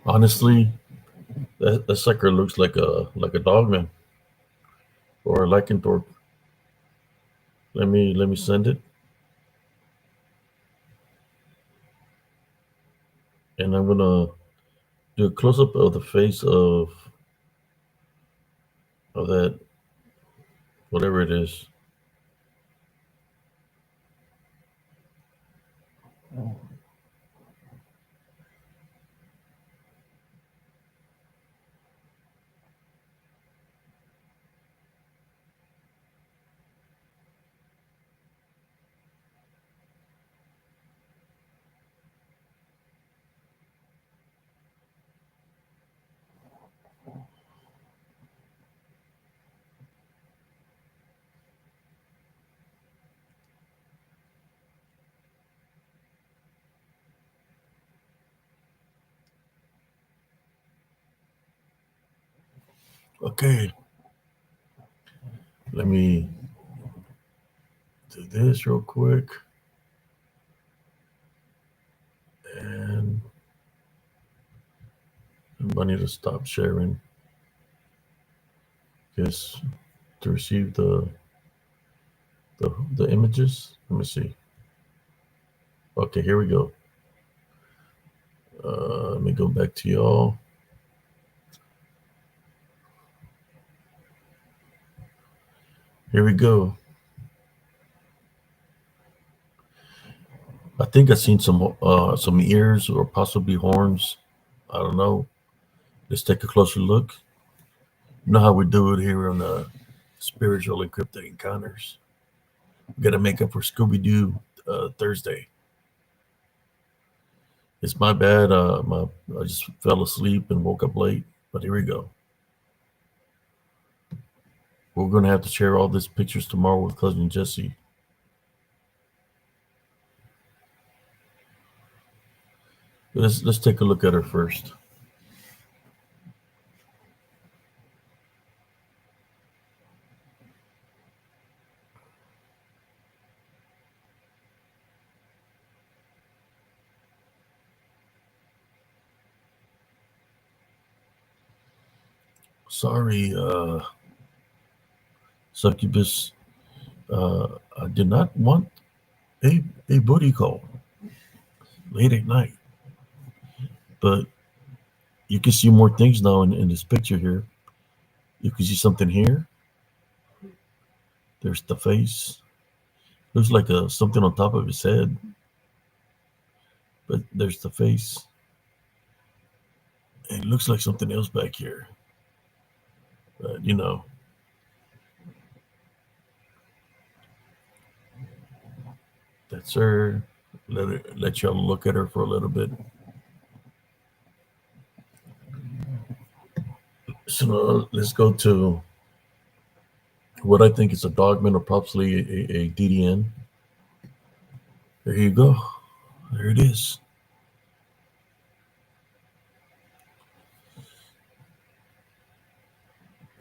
Honestly, that sucker looks like a dogman or a lycanthrope. Let me send it, and I'm gonna do a close up of the face of of that, whatever it is. Okay, let me do this real quick. And I need to stop sharing this to receive the images. Let me see. Okay, here we go. Let me go back to y'all. Here we go. I think I've seen some ears or possibly horns. I don't know. Let's take a closer look. You know how we do it here on the spiritual encrypted encounters. We got to make up for Scooby Doo Thursday. It's my bad. I just fell asleep and woke up late. But here we go. We're gonna have to share all these pictures tomorrow with cousin Jesse. Let's take a look at her first. Sorry, succubus. I did not want a booty call late at night, but you can see more things now in this picture here. You can see something here. There's the face. Looks like something on top of his head, but there's the face. And it looks like something else back here. But that's her. Let y'all look at her for a little bit. So let's go to what I think is a dogman or possibly a DDN. There you go. There it is.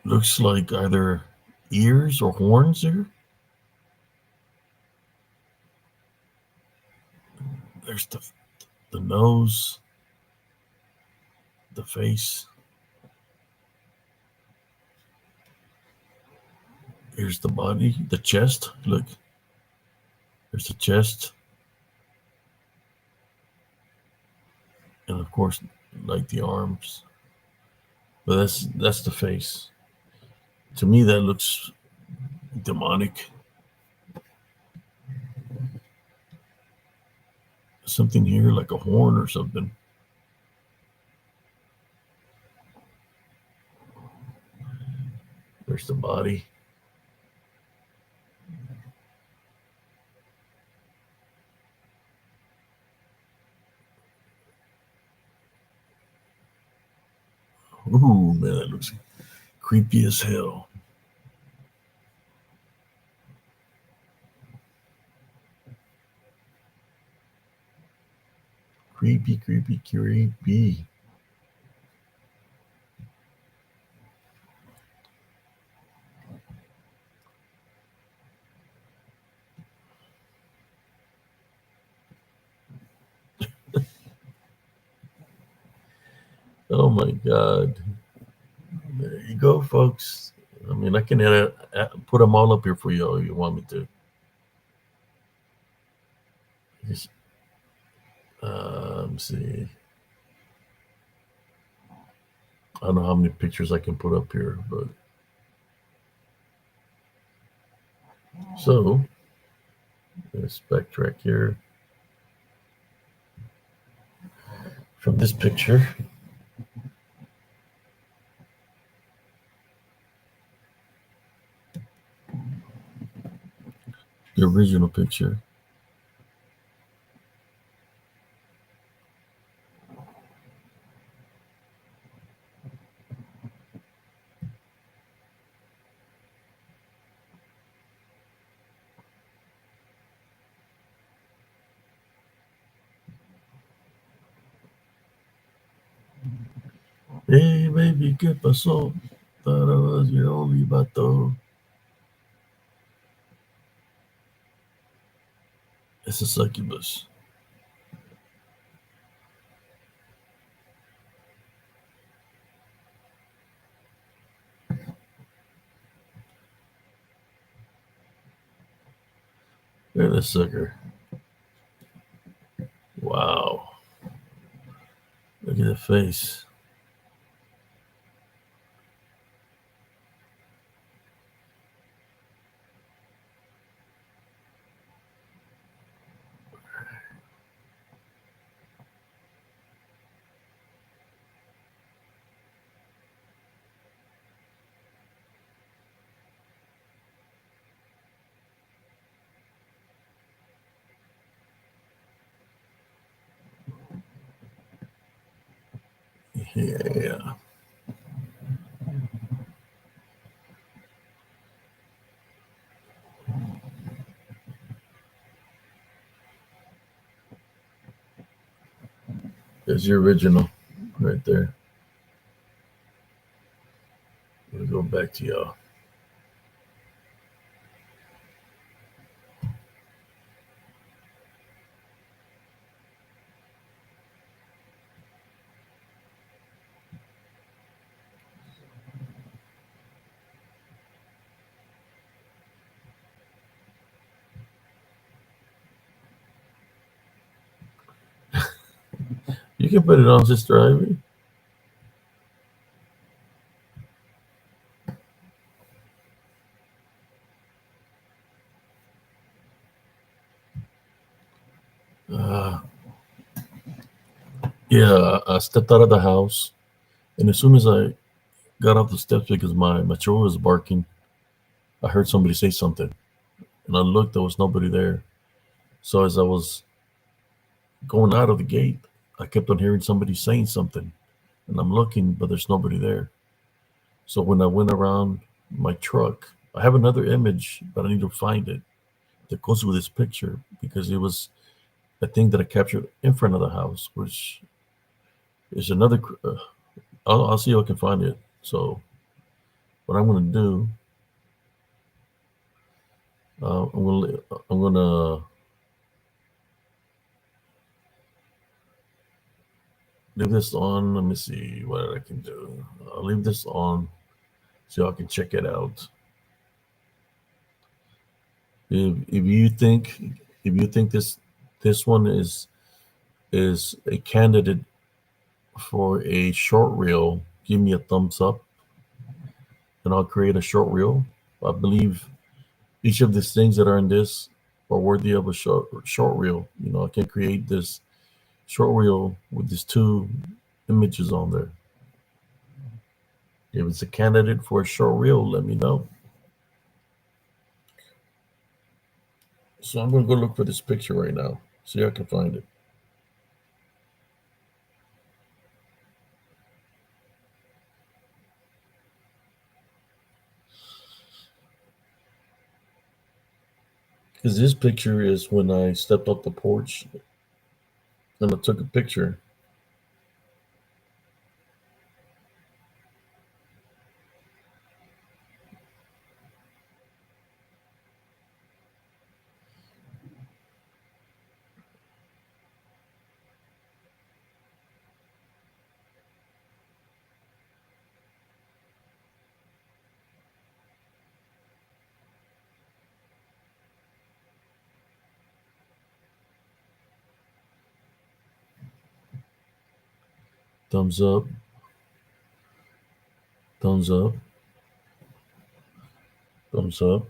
Looks like either ears or horns there. There's the nose, the face. Here's the body, the chest. Look, there's the chest, and of course, like the arms. But that's the face. To me, that looks demonic. Something here like a horn or something. There's the body. Ooh, man, that looks creepy as hell. Creepy, creepy, creepy. Oh my God. There you go, folks. I mean, I can put them all up here for you if you want me to. Just, let's see. I don't know how many pictures I can put up here, but So let's backtrack here from this picture. The original picture. Hey baby, ¿qué pasó? Thought I was your only vato. It's a succubus. Look at this sucker. Wow. Look at the face. Yeah. There's the original right there. Let me go back to y'all. You can put it on, Sister Ivy. Uh, yeah, I stepped out of the house, and as soon as I got off the steps because my chihuahua was barking, I heard somebody say something, and I looked. There was nobody there. So as I was going out of the gate, I kept on hearing somebody saying something, and I'm looking, but there's nobody there. So when I went around my truck, I have another image, but I need to find it that goes with this picture because it was a thing that I captured in front of the house, which is another. I'll see if I can find it. So what I'm going to do, I'm going to leave this on. Let me see what I can do. I'll leave this on so I can check it out. If you think this one is a candidate for a short reel, give me a thumbs up, and I'll create a short reel. I believe each of these things that are in this are worthy of a short reel. You know, I can create this short reel with these two images on there. If it's a candidate for a short reel, let me know. So I'm gonna go look for this picture right now. See if I can find it. Because this picture is when I stepped off the porch and I took a picture. Thumbs up, thumbs up, thumbs up.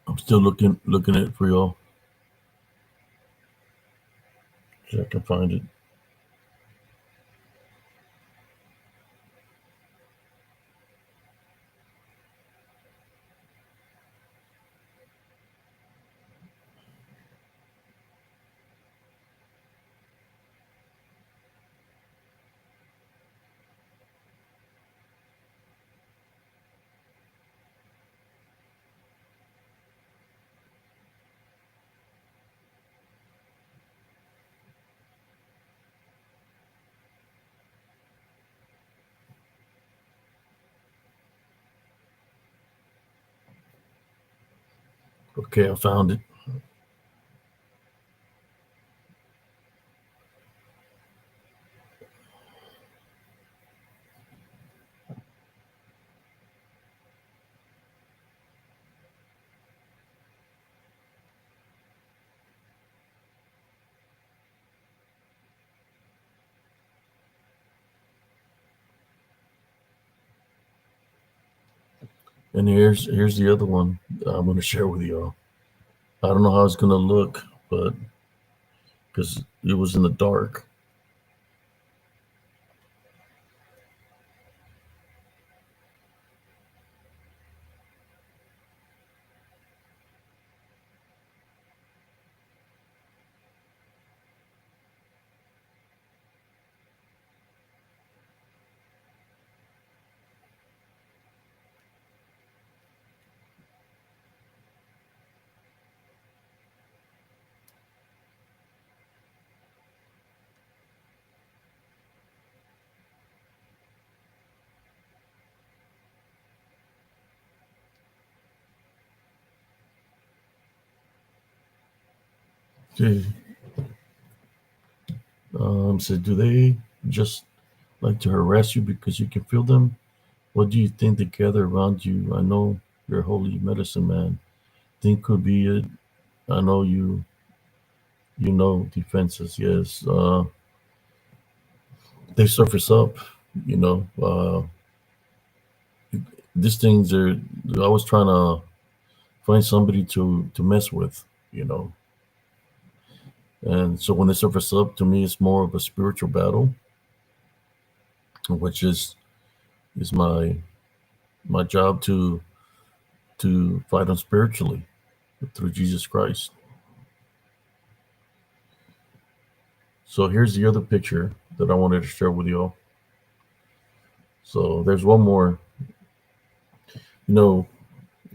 I'm still looking at it for y'all. See if I can find it. Okay, I found it. And here's the other one I'm going to share with y'all. I don't know how it's going to look, but because it was in the dark. Okay. So do they just like to harass you because you can feel them? What do you think they gather around you? I know you're a holy medicine man. Think could be it. I know you know defenses. Yes. They surface up. You know. These things are. I was trying to find somebody to mess with. You know. And so when they surface up, to me, it's more of a spiritual battle, which is my job to fight them spiritually through Jesus Christ. So here's the other picture that I wanted to share with y'all. So there's one more. You know,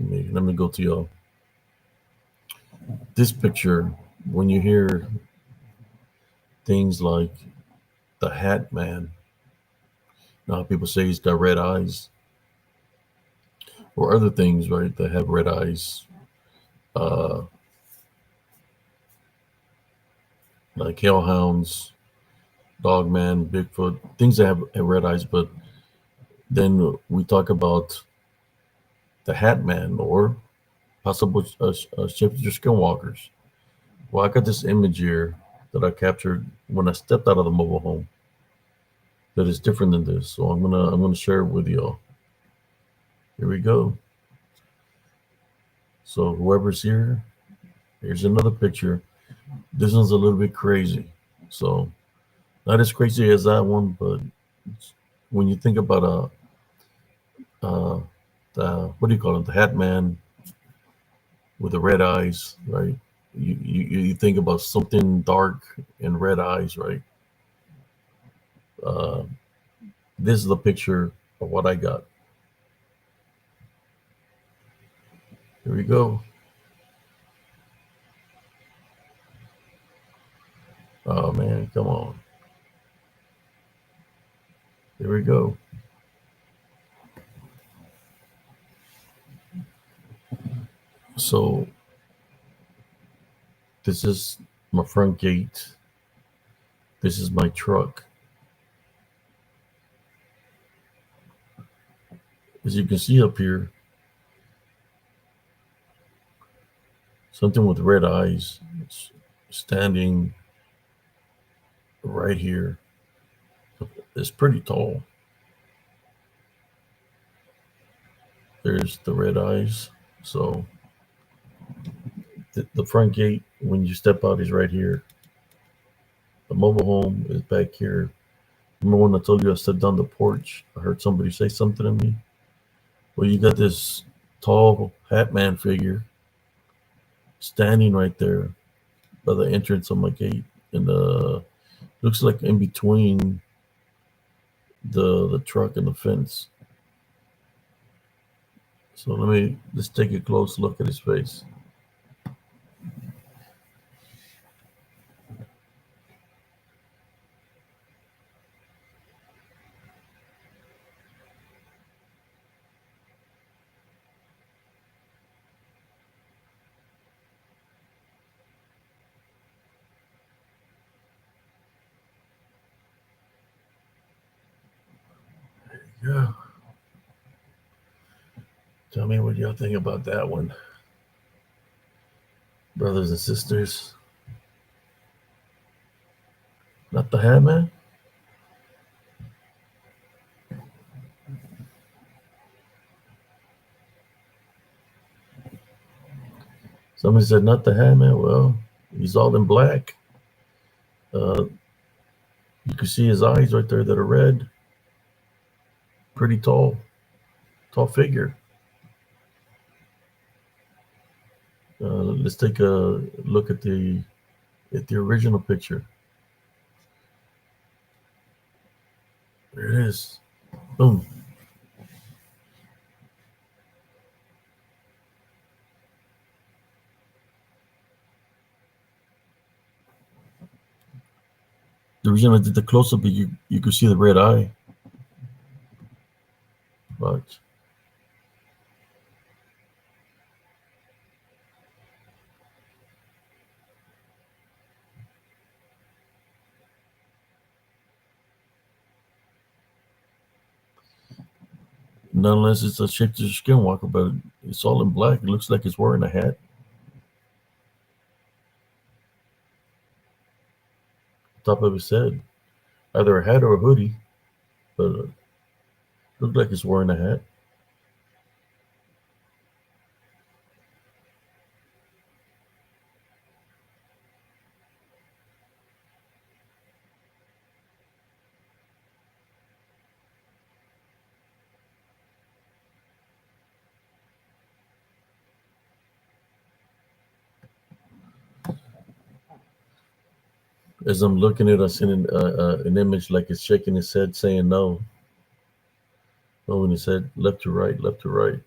let me go to y'all. This picture, when you hear things like the Hat Man, now people say he's got red eyes, or other things, right, that have red eyes, uh, like hellhounds, Dogman, Bigfoot, things that have red eyes. But then we talk about the Hat Man or possible shifter skinwalkers. Well, I got this image here that I captured when I stepped out of the mobile home that is different than this. So I'm gonna share it with y'all. Here we go. So whoever's here, here's another picture. This one's a little bit crazy. So not as crazy as that one, but when you think about the what do you call it, the Hat Man with the red eyes, right? You think about something dark and red eyes, right? Uh, this is the picture of what I got. Here we go. Oh man, come on. Here we go. So this is my front gate. This is my truck. As you can see up here, something with red eyes. It's standing right here. It's pretty tall. There's the red eyes. So the front gate when you step out is right here. The mobile home is back here. Remember when I told you I stepped down the porch? I heard somebody say something to me. Well, you got this tall hat man figure standing right there by the entrance of my gate, and looks like in between the truck and the fence. So let's take a close look at his face. Yeah. Tell me what y'all think about that one, brothers and sisters. Not the hat man. Somebody said not the hat man. Well, he's all in black. Uh, you can see his eyes right there that are red. Pretty tall figure. Let's take a look at the original picture. There it is. Boom. The reason I did the close up, you could see the red eye. Watch. Not unless it's a shapeshifter skinwalker, but it's all in black. It looks like it's wearing a hat. Top of his head. Either a hat or a hoodie, but looked like it's wearing a hat. As I'm looking at it, I see an image like it's shaking his head, saying no. Moving his head left to right, left to right.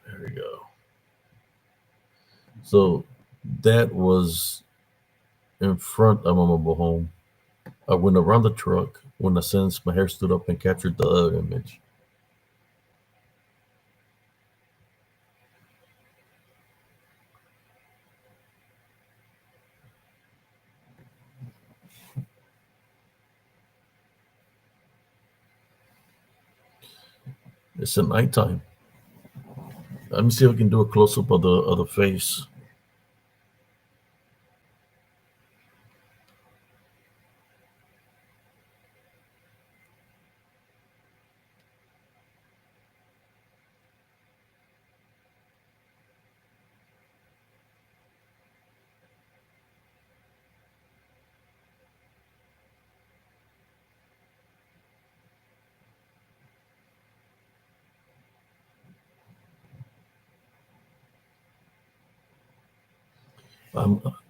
There we go. So that was in front of my mobile home. I went around the truck when I sensed my hair stood up and captured the other image. It's at nighttime. Let me see if I can do a close up of the face.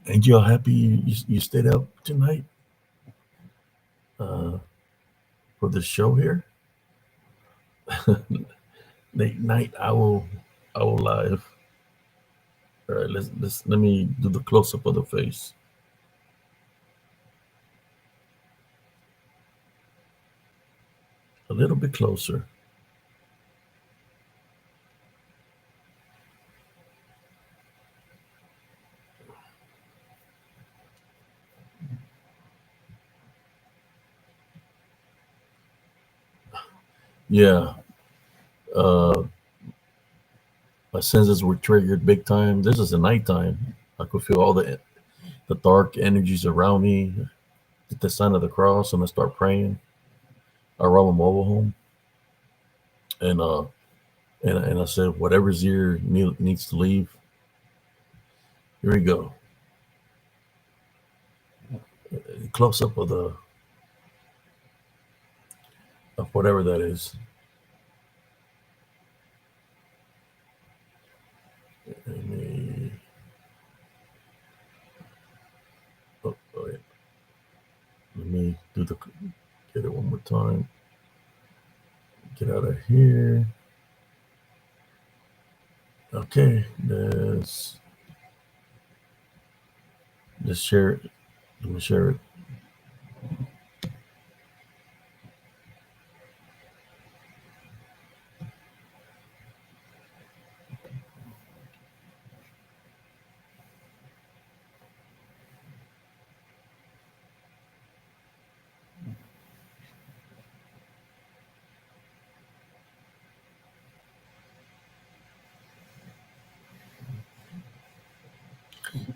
Ain't y'all happy you stayed up tonight uh, for the show here? Late night owl live. All right, let me do the close up of the face. A little bit closer. Yeah. Uh, my senses were triggered big time. This is a nighttime. I could feel all the dark energies around me. Did the sign of the cross and I start praying. around my mobile home, and I said whatever's here needs to leave. Here we go. Close up of the of whatever that is. Let me, oh, wait. Let me get it one more time. Get out of here. Okay, just share it. Let me share it.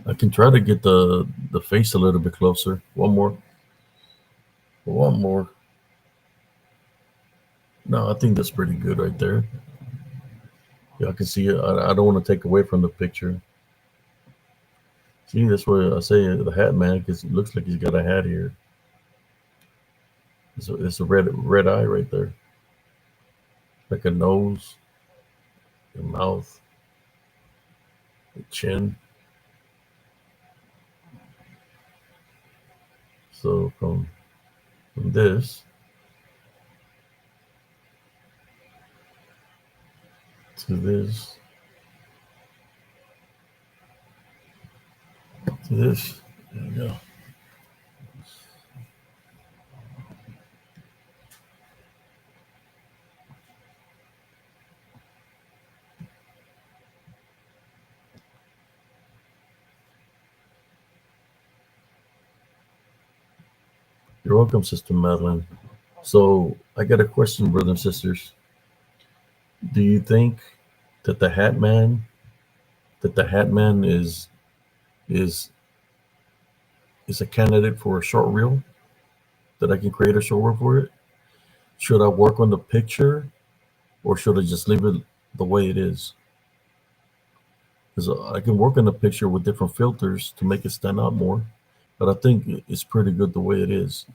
I can try to get the face a little bit closer. One more. One more. No, I think that's pretty good right there. Yeah, I can see it. I don't want to take away from the picture. See, that's where I say the hat man, because it looks like he's got a hat here. It's a red eye right there, like a nose, a mouth, a chin. So from this to this to this, there you go. You're welcome, Sister Madeline. So I got a question, brothers and sisters. Do you think that the Hat Man is is a candidate for a short reel? That I can create a short reel for it? Should I work on the picture, or should I just leave it the way it is? Because I can work on the picture with different filters to make it stand out more, but I think it's pretty good the way it is.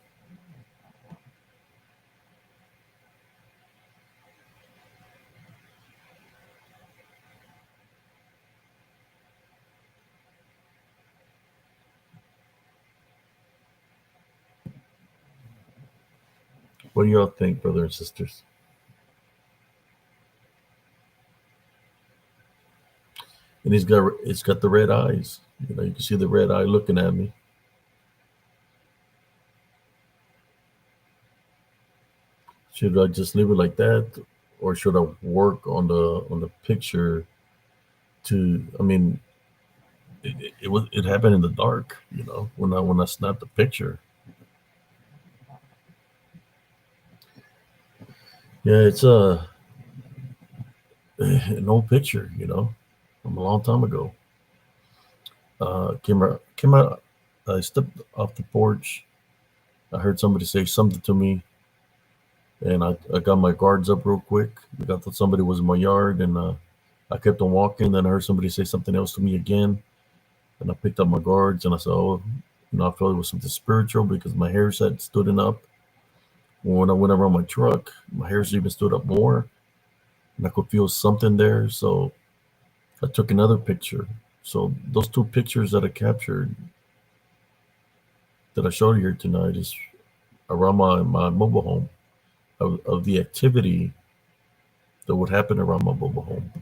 What do y'all think, brothers and sisters? And it's got the red eyes. You can see the red eye looking at me. Should I just leave it like that, or should I work on the picture to? I mean, it happened in the dark. When I snapped the picture. Yeah, it's an old picture. From a long time ago. Came out. I stepped off the porch. I heard somebody say something to me, and I got my guards up real quick. I thought somebody was in my yard, and I kept on walking. Then I heard somebody say something else to me again, and I picked up my guards, and I said, "Oh, I felt it was something spiritual because my hairs had stood up. When I went around my truck, my hairs even stood up more, and I could feel something there. So I took another picture. So those two pictures that I captured that I showed you here tonight is around my mobile home of the activity that would happen around my mobile home.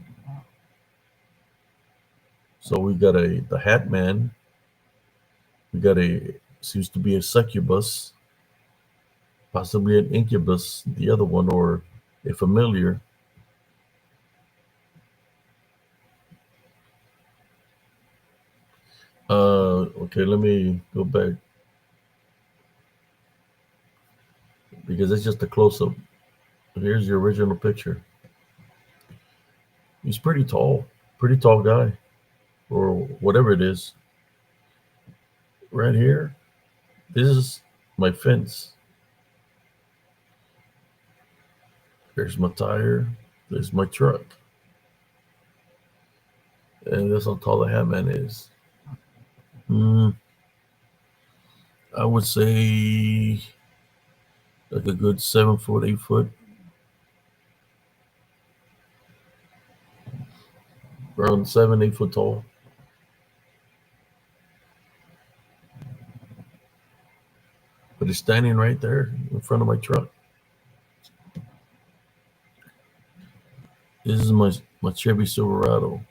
So we got the Hat Man. We got seems to be a succubus, possibly an incubus, the other one, or a familiar. Okay, let me go back because it's just a close up. Here's the original picture. He's pretty tall guy, or whatever it is. Right here, this is my fence. There's my tire. There's my truck. And that's how tall the Hatman is. Mm, I would say like a good 7 foot, 8 foot. Around 7, 8 foot tall. But it's standing right there in front of my truck. This is my Chevy Silverado.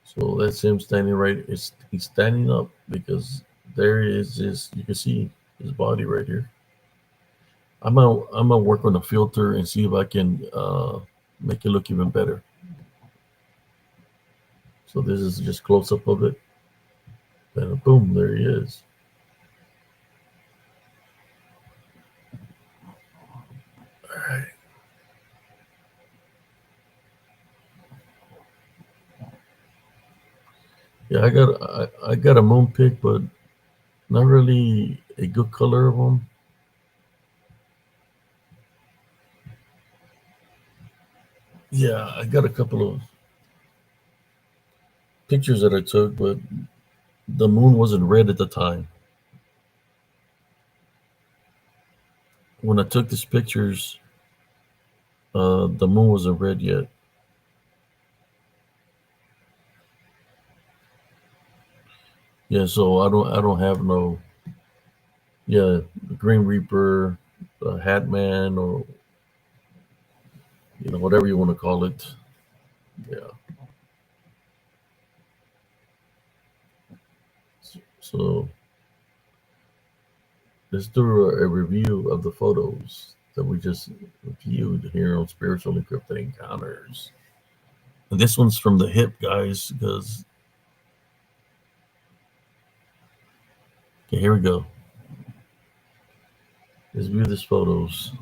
So that's him standing right. He's standing up because there is his. You can see his body right here. I'm gonna work on the filter and see if I can make it look even better. So this is just close up of it, and boom, there he is. All right. Yeah, I got a moon pick, but not really a good color of them. Yeah, I got a couple of pictures that I took, but the moon wasn't red at the time. When I took these pictures, the moon wasn't red yet. Yeah, so I don't have no, yeah, the Green Reaper, Hat Man, or whatever you want to call it. Yeah. So let's do a review of the photos that we just viewed here on Spiritual Encrypted Encounters. And this one's from the hip, guys, because okay, here we go. Let's view these photos.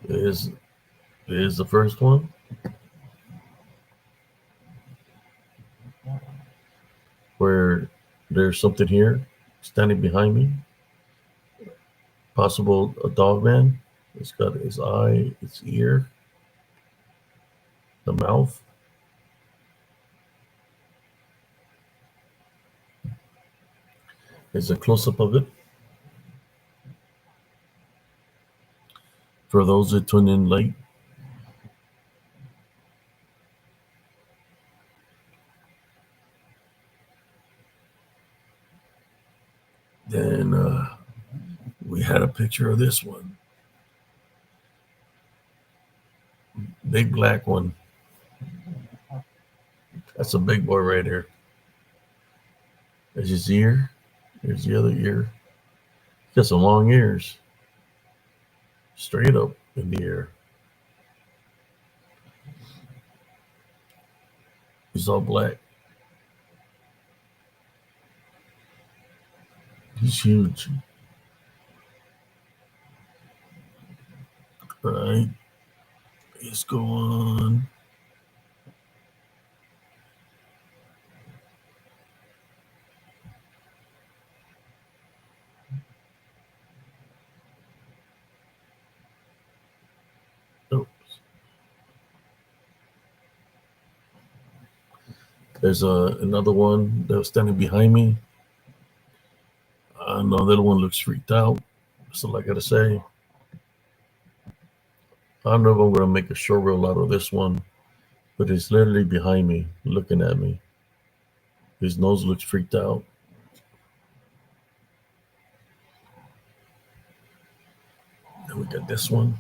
Is the first one where there's something here standing behind me. Possible a dog man. It's got his eye, its ear, the mouth. There's a close up of it. For those that tune in late, then we had a picture of this one. Big black one. That's a big boy right here. There's his ear. There's the other ear. He got some long ears. Straight up in the air. He's all black. He's huge. All right. Let's go on. Oh, there's another one that was standing behind me. I know that one looks freaked out. That's all I gotta say. I don't know if I'm gonna make a short reel out of this one, but it's literally behind me, looking at me. His nose looks freaked out. Then we got this one.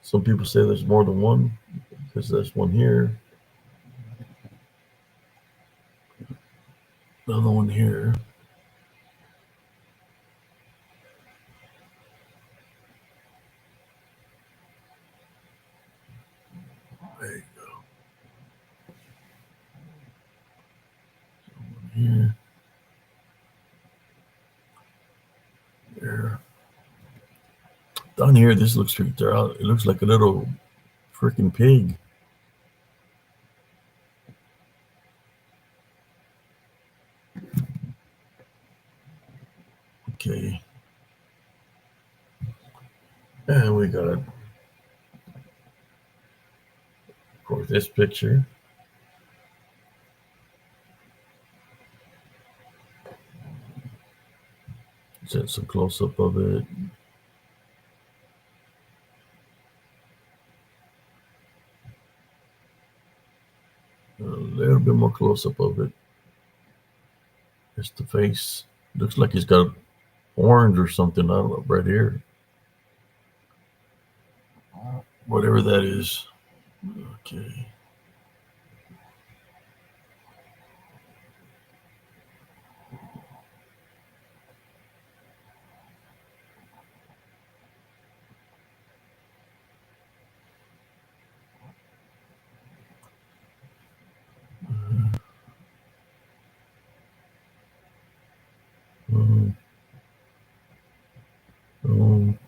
Some people say there's more than one because there's one here, another one here. There you go. One here. There. Down here, this looks freaked out. It looks like a little freaking pig. Okay. And we got, of course, this picture. Just a close up of it. A little bit more close up of it. There's the face. Looks like he's got orange or something. I don't know, right here. Whatever that is. Okay. Um, um,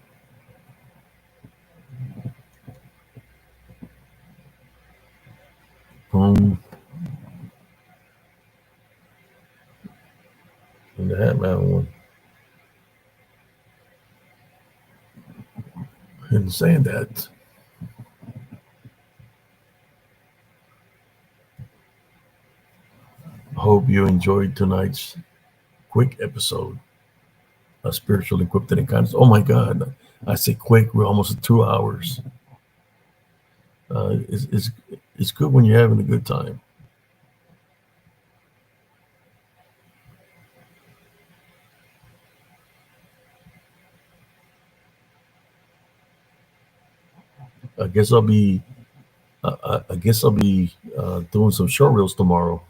um, and the Hatman one. And saying that, I hope you enjoyed tonight's quick episode of Spiritual Equipped and Kindness. Oh my God. I say quick, we're almost at 2 hours. It's good when you're having a good time. I guess I'll be doing some short reels tomorrow.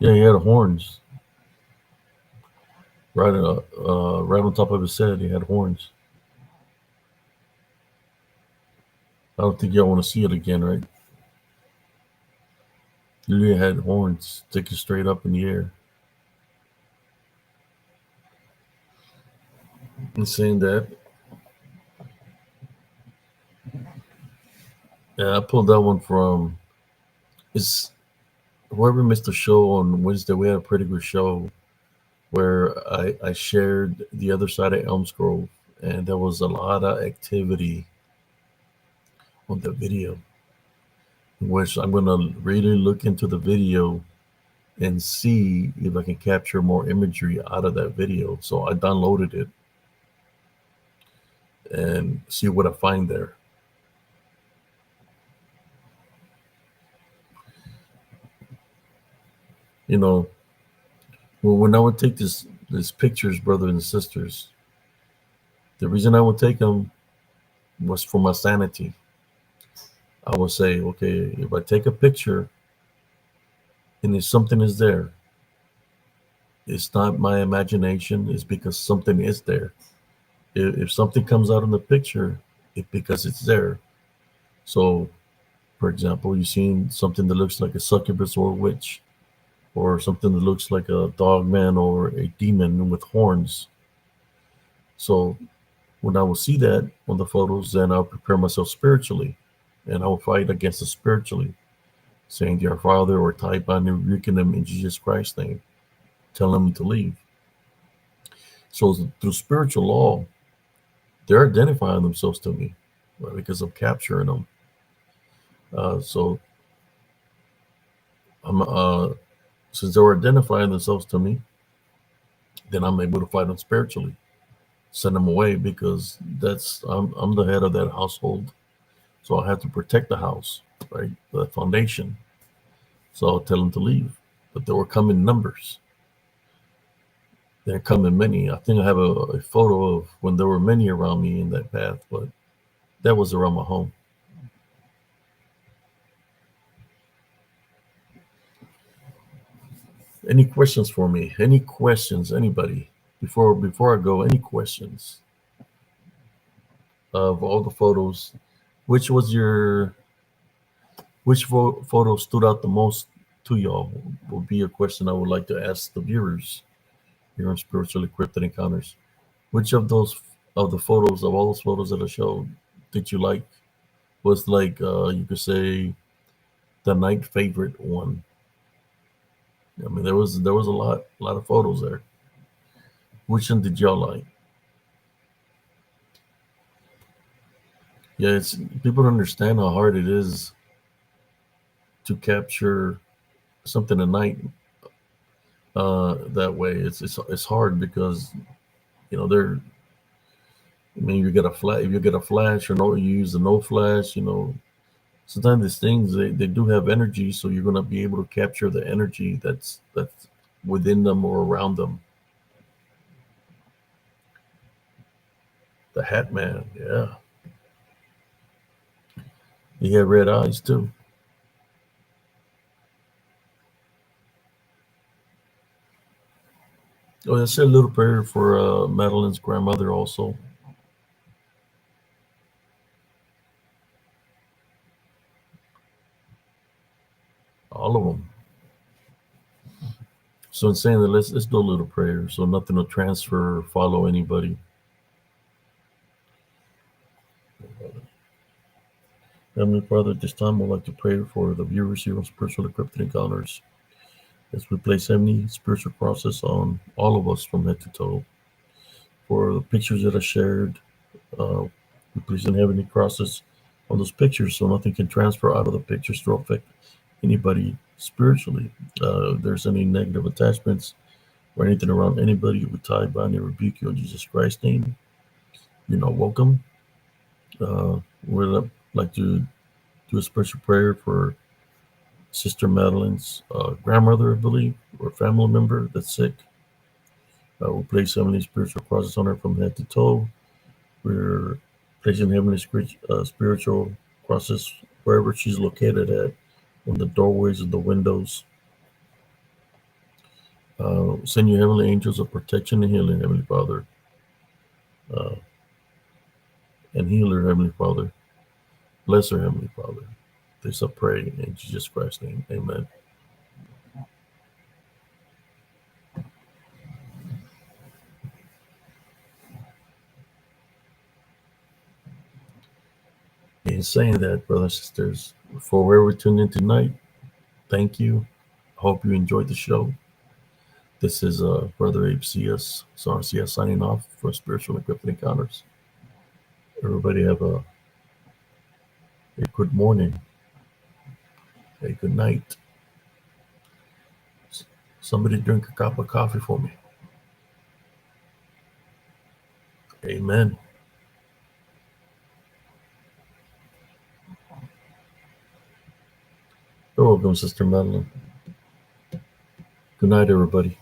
Yeah, he had horns right on top of his head. He had horns. I don't think y'all want to see it again, right? Literally had horns sticking straight up in the air. And saying that, yeah, I pulled that one from. It's whoever missed the show on Wednesday. We had a pretty good show where I shared the other side of Elms Grove, and there was a lot of activity on the video, which I'm gonna really look into the video and see if I can capture more imagery out of that video. So I downloaded it and see what I find there. You know, when I would take these pictures, brothers and sisters, the reason I would take them was for my sanity. I would say, okay, if I take a picture and if something is there, it's not my imagination, it's because something is there. If something comes out in the picture, it's because it's there. So, for example, you've seen something that looks like a succubus or a witch, or something that looks like a dog man or a demon with horns. So when I will see that on the photos, then I'll prepare myself spiritually and I will fight against it spiritually, saying, Dear Father, or type on rebuking them in Jesus Christ's name, telling them to leave. So through spiritual law, they're identifying themselves to me, right, because I'm capturing them. So I'm since they were identifying themselves to me, then I'm able to fight them spiritually, send them away, because I'm the head of that household, so I have to protect the house, right, the foundation. So I'll tell them to leave, but they were coming in numbers. They're coming many. I think I have a photo of when there were many around me in that path, but that was around my home. Any questions for me? Any questions? Anybody? Before I go, any questions of all the photos? Which was your which photo stood out the most to y'all? Would be a question I would like to ask the viewers here on Spiritually Equipped Encounters. Which of those of the photos of all those photos that I showed did you like? was like you could say the night favorite one. I mean, there was a lot of photos there. Which one did y'all like? Yeah, it's people don't understand how hard it is to capture something at night that way. It's hard because they're. I mean, you get a flash. If you get a flash or no, you use the no flash. Sometimes these things they do have energy, so you're gonna be able to capture the energy that's within them or around them. The Hat Man, yeah, he had red eyes too. Oh, I said a little prayer for Madeline's grandmother also. All of them. So in saying that, let's do a little prayer. So nothing will transfer or follow anybody. Heavenly Father, at this time, I'd like to pray for the viewers here on Spiritual Encrypted Encounters as we place any spiritual process on all of us from head to toe. For the pictures that are shared, uh, we place in heavenly crosses on those pictures so nothing can transfer out of the pictures to affect anybody spiritually. If there's any negative attachments or anything around anybody, we tie, bind, and rebuke you in Jesus Christ's name. You're not welcome. We'd like to do a special prayer for Sister Madeline's grandmother, I believe, or family member that's sick. We'll place heavenly spiritual crosses on her from head to toe. We're placing heavenly spiritual crosses wherever she's located at, on the doorways and the windows. Send your heavenly angels of protection and healing, Heavenly Father, uh, and heal her, Heavenly Father. Bless her, Heavenly Father. This I pray in Jesus Christ's name. Amen. In saying that, brothers and sisters, for where we tuned in tonight, thank you. Hope you enjoyed the show. This is Brother Abe CS, CS signing off for Spiritual Encrypted Encounters. Everybody have a good morning, a good night. Somebody drink a cup of coffee for me. Amen. You're welcome, Sister Madeline. Good night, everybody.